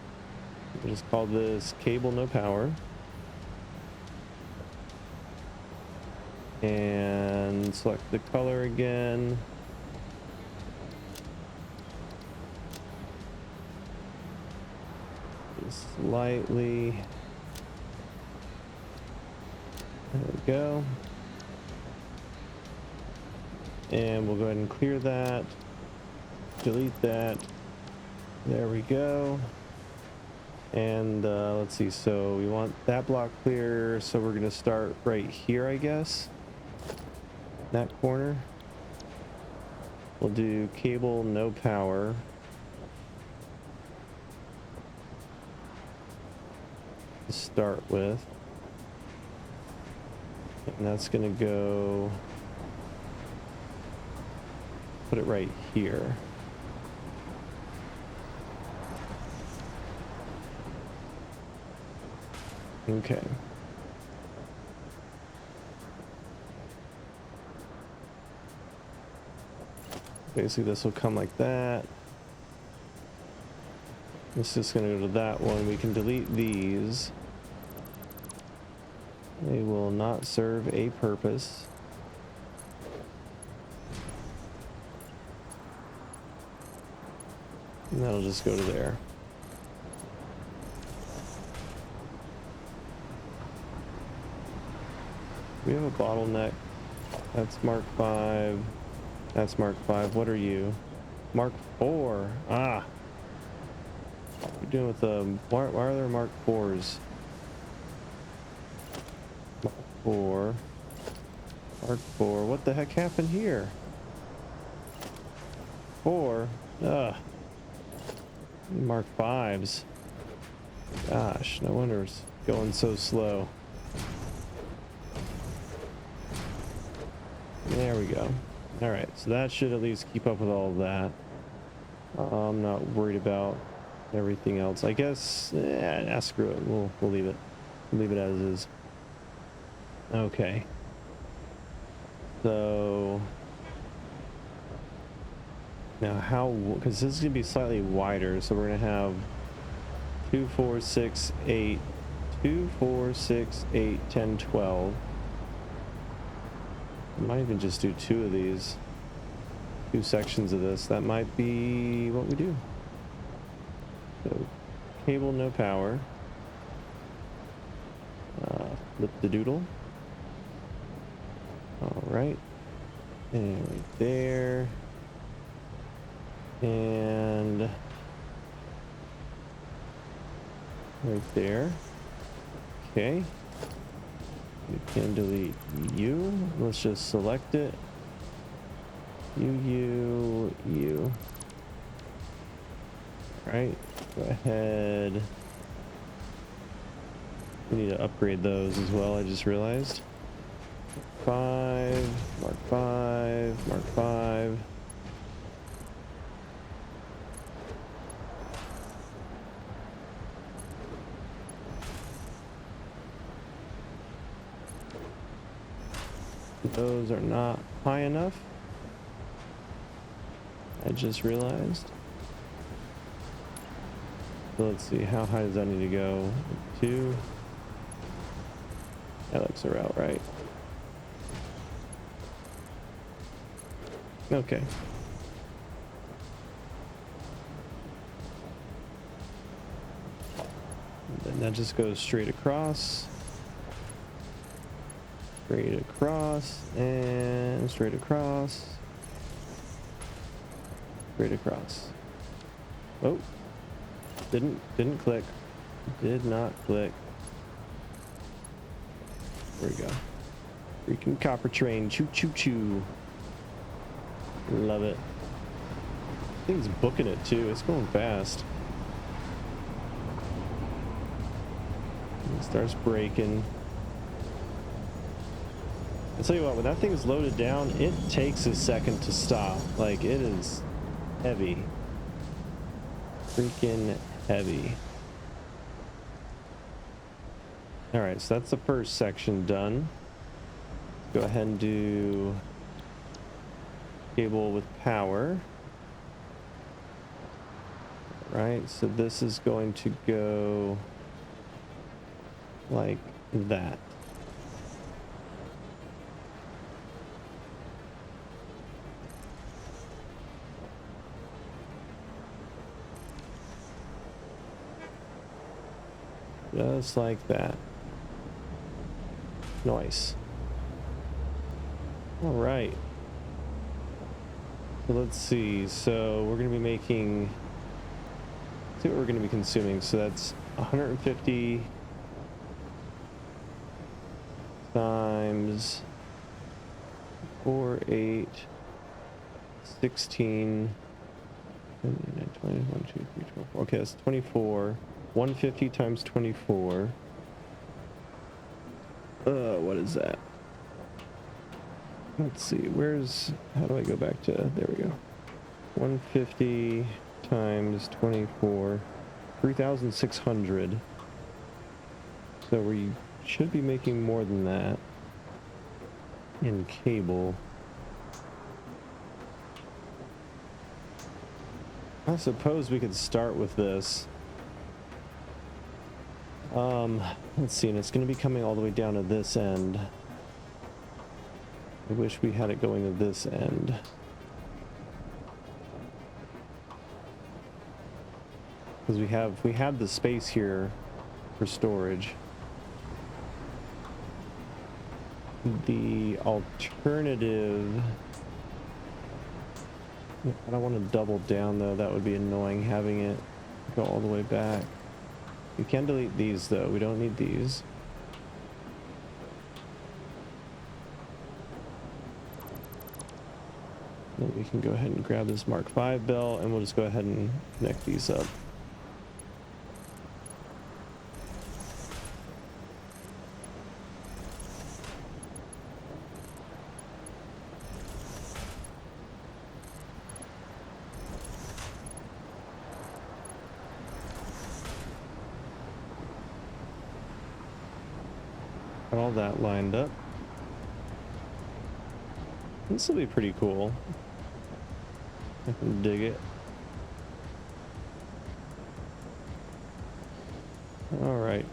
We'll just call this cable no power. And select the color again. Just slightly. There we go. And we'll go ahead and clear that. Delete that. There we go. And let's see, so we want that block clear, so we're gonna start right here, I guess. That corner. We'll do cable no power. To start with. And that's gonna go, put it right here. Okay. Basically this will come like that. It's just gonna go to that one. We can delete these. They will not serve a purpose. And that'll just go to there. We have a bottleneck. That's Mark 5. That's Mark 5. What are you? Mark 4. Ah. What are you doing with the... Why are there Mark 4s? Mark 4. Mark 4. What the heck happened here? 4. Ugh. Mark 5s. Gosh, no wonder it's going so slow. There we go. All right, so that should at least keep up with all of that. I'm not worried about everything else. I guess, screw it. We'll leave it. Leave it as is. Okay. So now how? Because this is gonna be slightly wider, so we're gonna have 2, 4, 6, 8, 2, 4, 6, 8, 10, 12. I might even just do 2 of these, 2 sections of this. That might be what we do. So, cable no power. Flip the doodle. All right, and right there, and right there. Okay. We can delete you. Let's just select it. You. All right, go ahead. We need to upgrade those as well, I just realized. 5, Mark 5, Mark 5. Those are not high enough. I just realized. So let's see, how high does that need to go? 2. That looks about right. Okay. And then that just goes straight across. Straight across and straight across. Straight across. Oh. Didn't click. Did not click. There we go. Freaking copper train. Choo choo choo. Love it. Thing's booking it too. It's going fast. It starts braking. I'll tell you what, when that thing is loaded down, it takes a second to stop. Like, it is heavy. Freaking heavy. All right, so that's the first section done. Let's go ahead and do cable with power. All right, so this is going to go like that. Just like that. Nice. All right. So let's see. So we're going to be making, let's see what we're going to be consuming. So that's 150 times 4, 8, 16, 20, 1, 2, 3, 4. Okay, that's 24. 150 times 24. What is that? Let's see, how do I go back to, there we go. 150 times 24, 3,600. So we should be making more than that in cable. I suppose we could start with this. Let's see, and it's going to be coming all the way down to this end. I wish we had it going to this end. Because we have the space here for storage. The alternative, I don't want to double down though, that would be annoying having it go all the way back. We can delete these though, we don't need these. Then we can go ahead and grab this Mark V belt and we'll just go ahead and connect these up. Got all that lined up. This will be pretty cool. I can dig it. All right.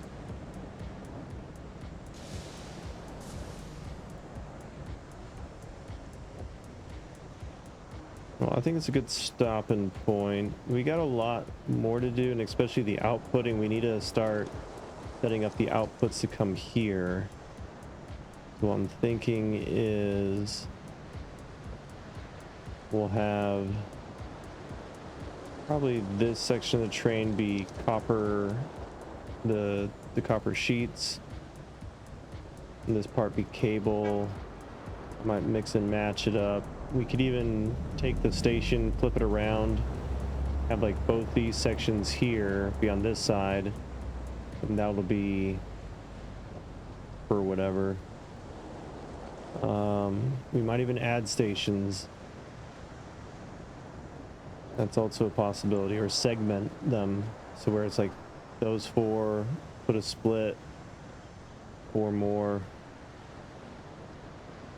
Well, I think it's a good stopping point. We got a lot more to do, and especially the outputting. We need to start setting up the outputs to come here. So what I'm thinking is we'll have probably this section of the train be copper, the copper sheets, and this part be cable. Might mix and match it up. We could even take the station, flip it around, have like both these sections here be on this side, and that'll be for whatever. We might even add stations. That's also a possibility, or segment them so where it's like those 4, put a split, 4 more.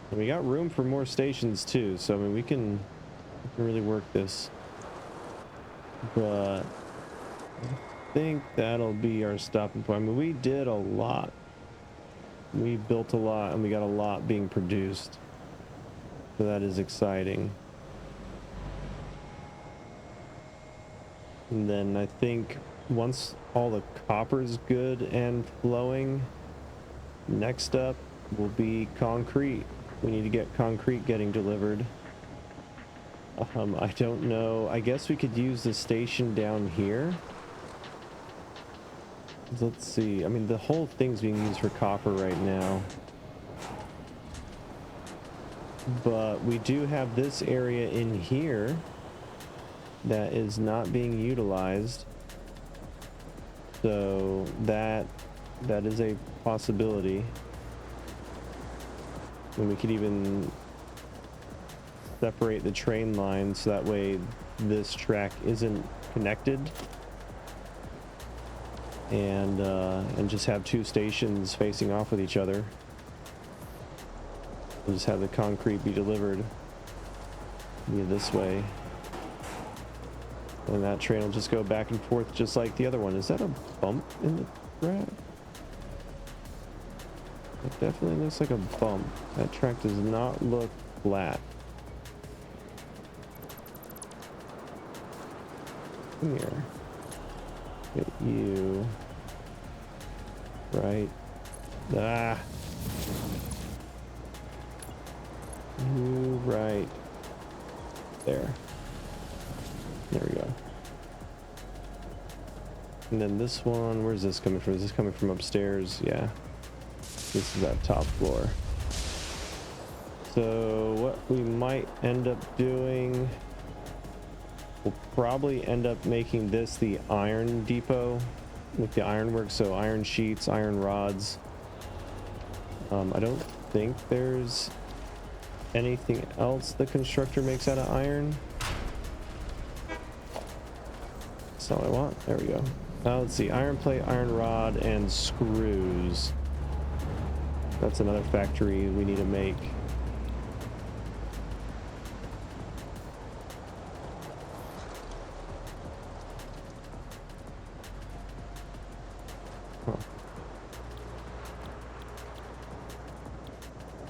And we got room for more stations too, so I mean we can really work this. But I think that'll be our stopping point. I mean, we did a lot. We built a lot and we got a lot being produced. So that is exciting. And then I think once all the copper's good and flowing, next up will be concrete. We need to get concrete getting delivered. I don't know. I guess we could use the station down here. Let's see. I mean, the whole thing's being used for copper right now. But we do have this area in here that is not being utilized. So that is a possibility. And we could even separate the train line so that way this track isn't connected, and just have two stations facing off with each other. We'll just have the concrete be delivered via this way, and that train will just go back and forth just like the other one. Is that a bump in the track? It definitely looks like a bump. That track does not look flat. Come here. Get you. Right. Ah. You right. There. There we go. And then this one, where's this coming from? Is this coming from upstairs? Yeah. This is that top floor. So what we might end up doing, we'll probably end up making this the iron depot with the ironwork. So iron sheets, iron rods. I don't think there's anything else the constructor makes out of iron. That's all I want. There we go. Now let's see, iron plate, iron rod, and screws. That's another factory we need to make. Huh.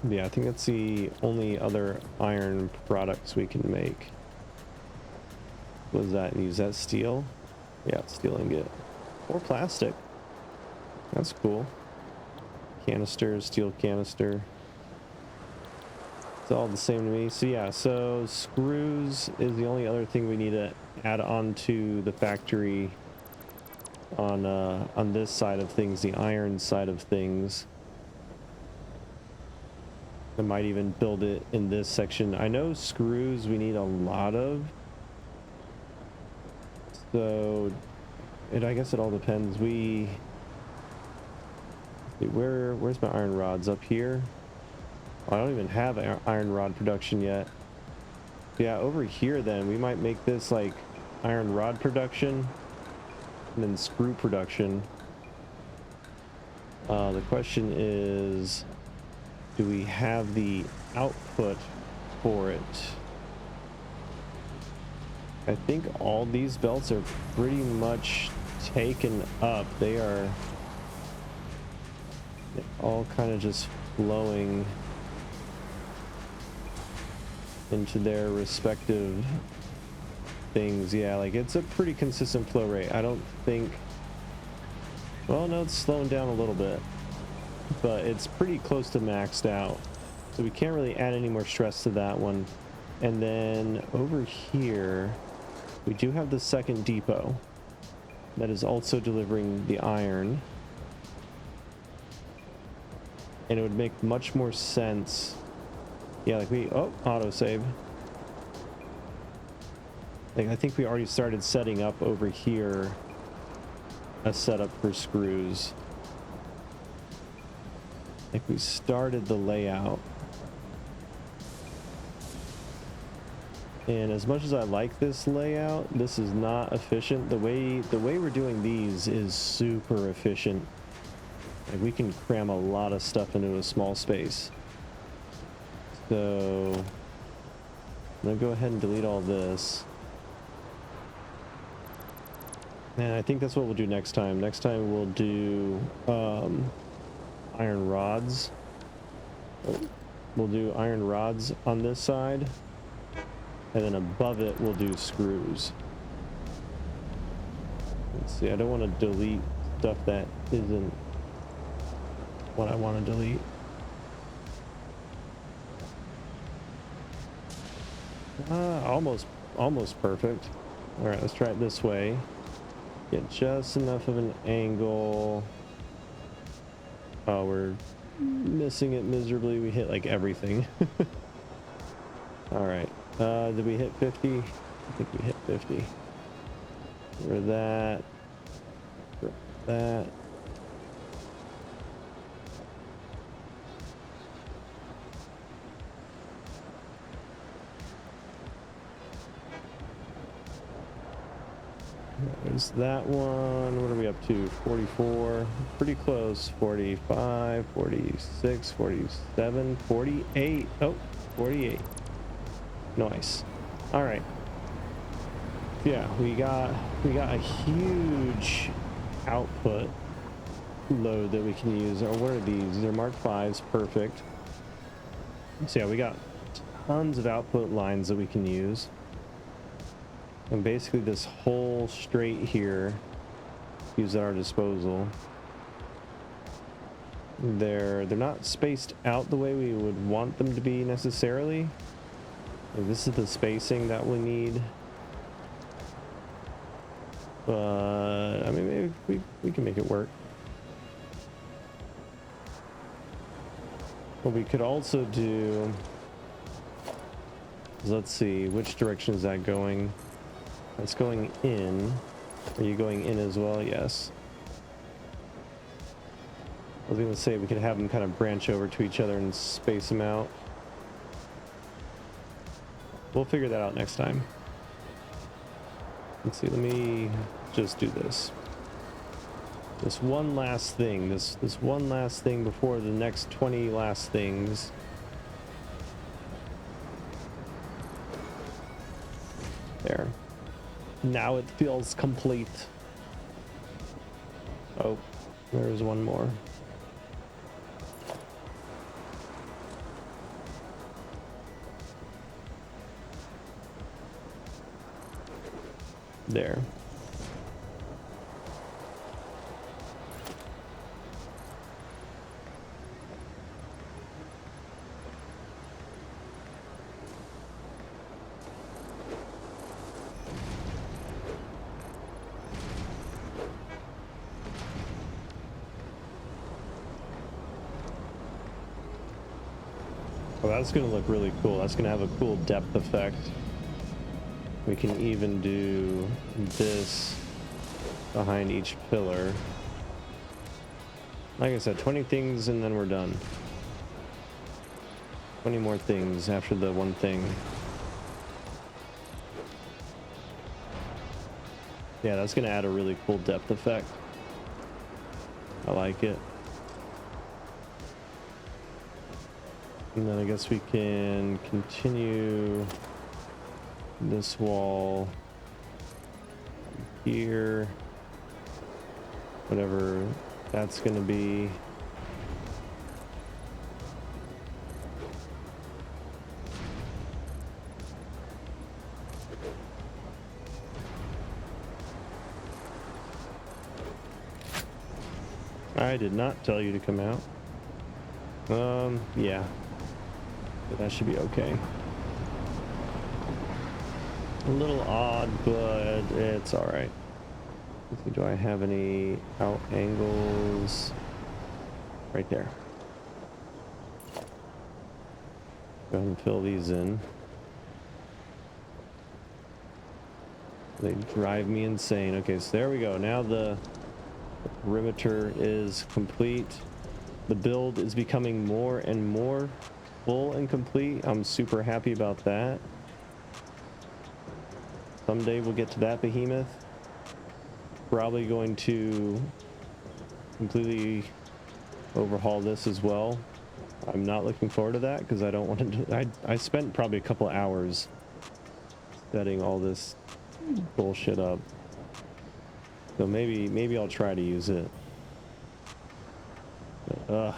Yeah, I think that's the only other iron products we can make. What is that? Use that steel? Yeah, steel ingot. Or plastic. That's cool. Canister, steel canister. It's all the same to me. So yeah, so screws is the only other thing we need to add on to the factory on this side of things, the iron side of things. I might even build it in this section. I know screws we need a lot of. So I guess it all depends. Where's my iron rods? Up here? I don't even have iron rod production yet. Yeah, over here then we might make this like iron rod production and then screw production. The question is, do we have the output for it? I think all these belts are pretty much taken up. They are all kind of just flowing into their respective things. Yeah, like it's a pretty consistent flow rate. I don't think, well, no, it's slowing down a little bit, but it's pretty close to maxed out. So we can't really add any more stress to that one. And then over here, we do have the second depot that is also delivering the iron. And it would make much more sense. Yeah, like autosave. Like I think we already started setting up over here a setup for screws. Like we started the layout. And as much as I like this layout, this is not efficient. The way we're doing these is super efficient. Like we can cram a lot of stuff into a small space. So I'm gonna go ahead and delete all this. And I think that's what we'll do next time. Next time we'll do iron rods. We'll do iron rods on this side, and then above it we'll do screws. Let's see, I don't want to delete stuff that isn't what I want to delete. Almost perfect. All right, let's try it this way. Get just enough of an angle. Oh, we're missing it miserably. We hit like everything. All right. Did we hit 50? I think we hit 50. For that. For that. There's that one. What are we up to? 44. Pretty close. 45, 46, 47, 48. Oh, 48. Nice. All right. Yeah, we got a huge output load that we can use. Or what are these? They're Mark 5s. Perfect. So yeah, we got tons of output lines that we can use. And basically this whole straight here is at our disposal. They're not spaced out the way we would want them to be necessarily. Like, this is the spacing that we need. But I mean, maybe we can make it work. What we could also do is, let's see, which direction is that going? That's going in. Are you going in as well? Yes. I was going to say we could have them kind of branch over to each other and space them out. We'll figure that out next time. Let's see, let me just do this. This one last thing. This one last thing before the next 20 last things. There. Now it feels complete. Oh, there's one more. There. Oh, that's going to look really cool. That's going to have a cool depth effect. We can even do this behind each pillar. Like I said, 20 things and then we're done. 20 more things after the one thing. Yeah, that's going to add a really cool depth effect. I like it. And then I guess we can continue this wall here, whatever that's going to be. I did not tell you to come out. Yeah. But that should be okay. A little odd, but it's all right. Let's see, do I have any out angles? Right there. Go ahead and fill these in. They drive me insane. Okay, so there we go. Now the perimeter is complete. The build is becoming more and more full and complete. I'm super happy about that. Someday we'll get to that behemoth. Probably going to completely overhaul this as well. I'm not looking forward to that because I don't want to. I spent probably a couple hours setting all this bullshit up. So maybe I'll try to use it. Ugh.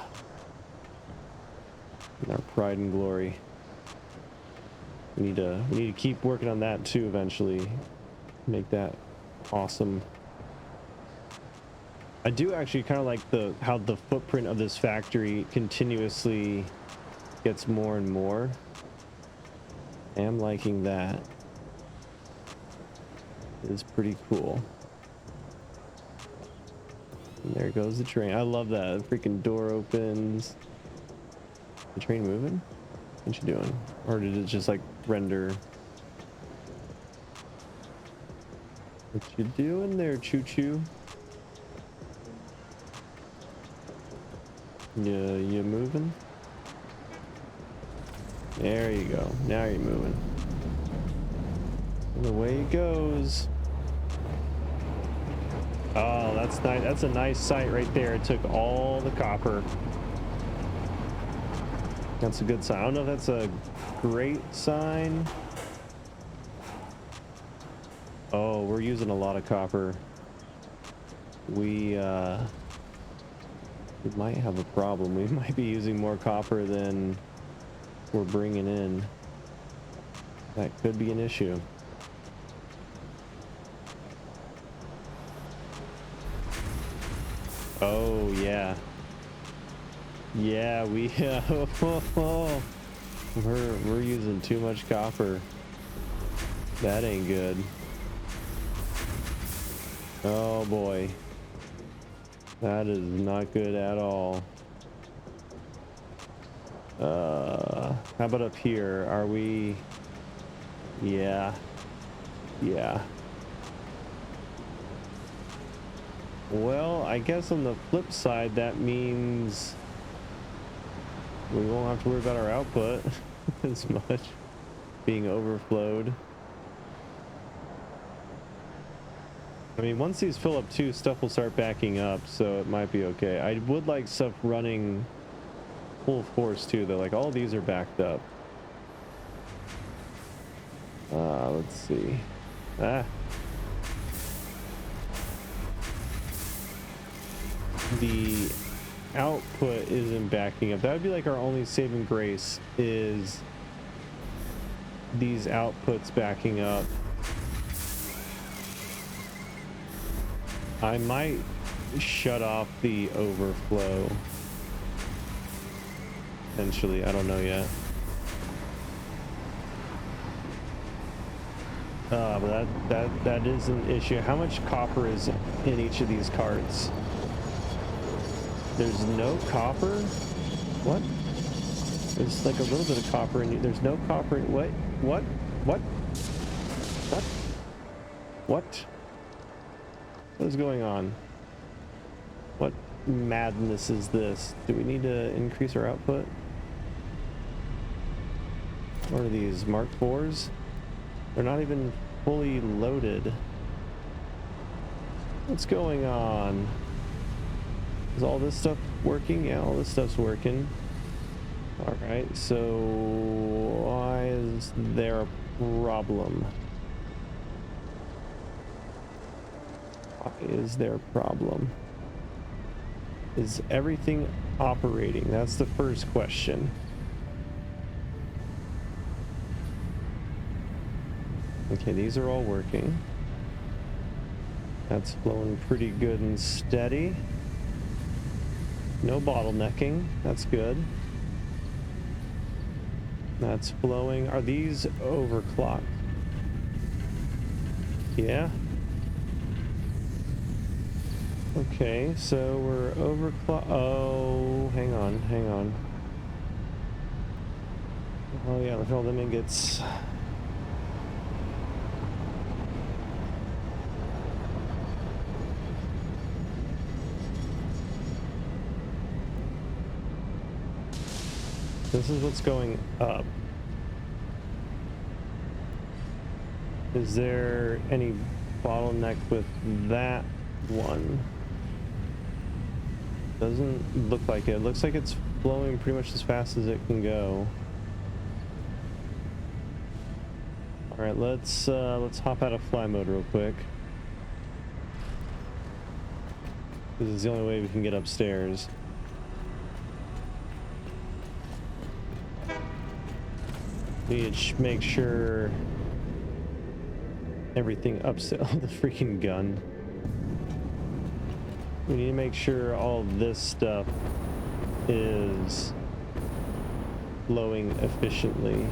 Our pride and glory. We need to keep working on that too eventually. Make that awesome. I do actually kind of like how the footprint of this factory continuously gets more and more. I am liking that. It is pretty cool. And there goes the train. I love that. The freaking door opens. The train moving? What you doing? Or did it just like render? What you doing there, choo-choo? Yeah, you moving? There you go. Now you're moving. And away it goes. Oh, that's nice. That's a nice sight right there. It took all the copper. That's a good sign. I don't know if that's a great sign. Oh, we're using a lot of copper. We might have a problem. We might be using more copper than we're bringing in. That could be an issue. Oh yeah. Yeah, we're using too much copper. That ain't good. Oh boy. That is not good at all. How about up here? Are we? Yeah. Yeah. Well, I guess on the flip side, that means we won't have to worry about our output as much being overflowed. I mean, once these fill up too, stuff will start backing up, so it might be okay. I would like stuff running full force too, though. Like all these are backed up. Let's see. The output isn't backing up. That would be like our only saving grace, is these outputs backing up. I might shut off the overflow eventually. I don't know yet. But that is an issue. How much copper is in each of these carts? There's no copper? What? There's like a little bit of copper in. There's no copper in. What? What? What? What? What? What is going on? What madness is this? Do we need to increase our output? What are these Mark IVs? They're not even fully loaded. What's going on? Is all this stuff working? Yeah, all this stuff's working. All right, so why is there a problem? Why is there a problem? Is everything operating? That's the first question. Okay, these are all working. That's flowing pretty good and steady. No bottlenecking. That's good. That's flowing. Are these overclocked? Yeah. Okay, so we're overclocked. Oh, hang on, hang on. Oh yeah, look at all them ingots. This is what's going up. Is there any bottleneck with that one? Doesn't look like it. Looks like it's flowing pretty much as fast as it can go. All right, let's hop out of fly mode real quick. This is the only way we can get upstairs. We need to make sure everything upset. Oh, the freaking gun. We need to make sure all this stuff is flowing efficiently.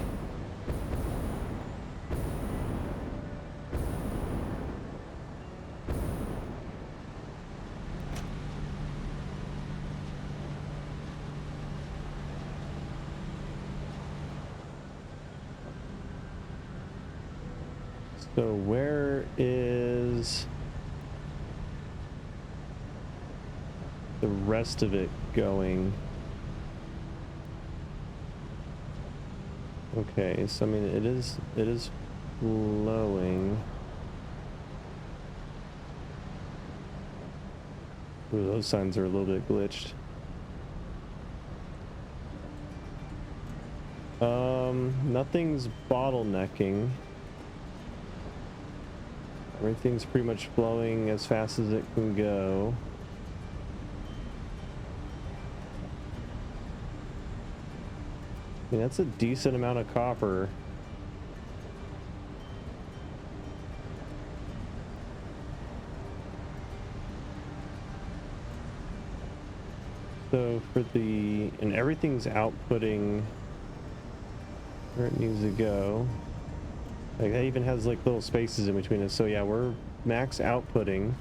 So where is the rest of it going? Okay, so I mean it is flowing. Ooh, those signs are a little bit glitched. Nothing's bottlenecking. Everything's pretty much flowing as fast as it can go. I mean, that's a decent amount of copper. So for the, and everything's outputting where it needs to go. Like that even has like little spaces in between it. So yeah, we're max outputting.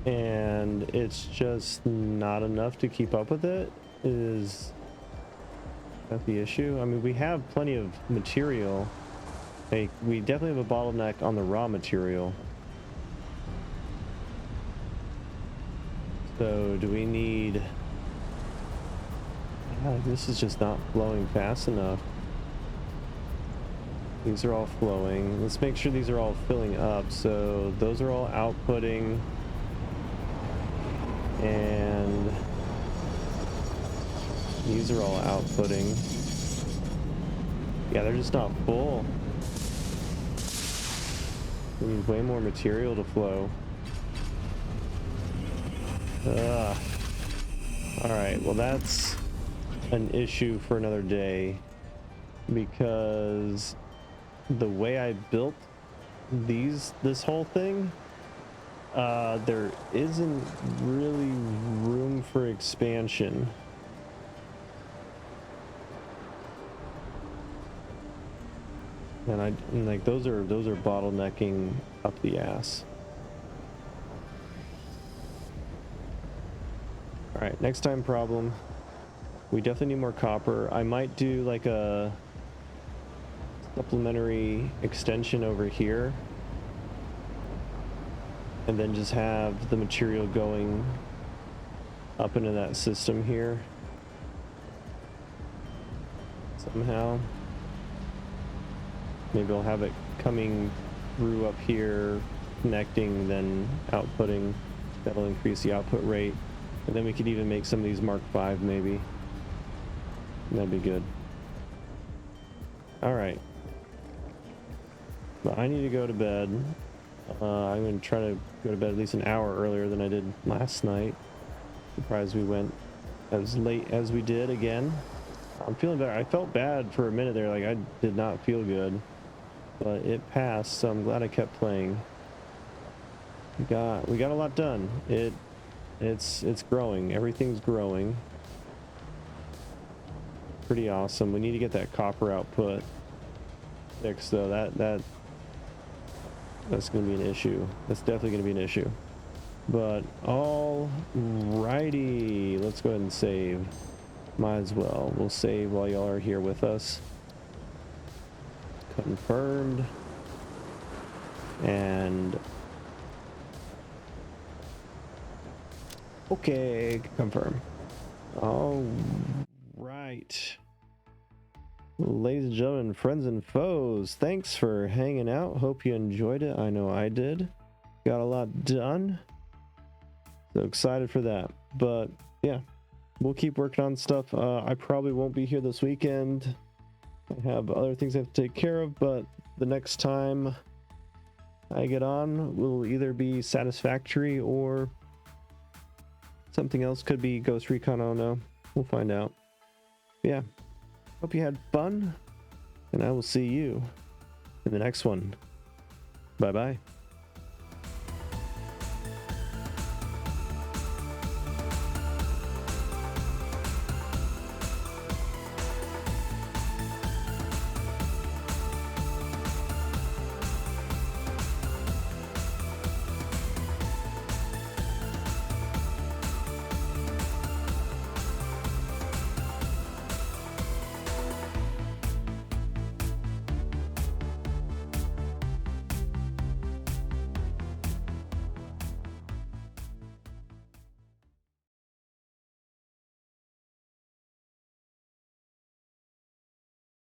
And it's just not enough to keep up with it. Is that the issue? I mean, we have plenty of material. Like, we definitely have a bottleneck on the raw material. So do we need... this is just not flowing fast enough. These are all flowing. Let's make sure these are all filling up. So those are all outputting. And these are all outputting. Yeah, they're just not full. We need way more material to flow. Alright, well that's an issue for another day, because the way I built this whole thing, there isn't really room for expansion. And like those are bottlenecking up the ass. All right, next time problem. We definitely need more copper. I might do like a supplementary extension over here, and then just have the material going up into that system here somehow. Maybe I'll have it coming through up here, connecting, then outputting. That'll increase the output rate. And then we could even make some of these Mark V maybe. That'd be good. All right. But I need to go to bed. I'm going to try to go to bed at least an hour earlier than I did last night. Surprised we went as late as we did again. I'm feeling better. I felt bad for a minute there, like I did not feel good. But it passed, so I'm glad I kept playing. We got a lot done. It's growing. Everything's growing. Pretty awesome. We need to get that copper output fixed though. That's gonna be an issue. That's definitely gonna be an issue. But alrighty, let's go ahead and save. Might as well. We'll save while y'all are here with us. Confirmed. And okay, confirm. All right. Ladies and gentlemen, friends and foes, thanks for hanging out. Hope you enjoyed it. I know I did. Got a lot done. So excited for that. But yeah, we'll keep working on stuff. I probably won't be here this weekend. I have other things I have to take care of, but the next time I get on will either be Satisfactory or something else. Could be Ghost Recon, I don't know. We'll find out. Yeah. Hope you had fun, and I will see you in the next one. Bye-bye.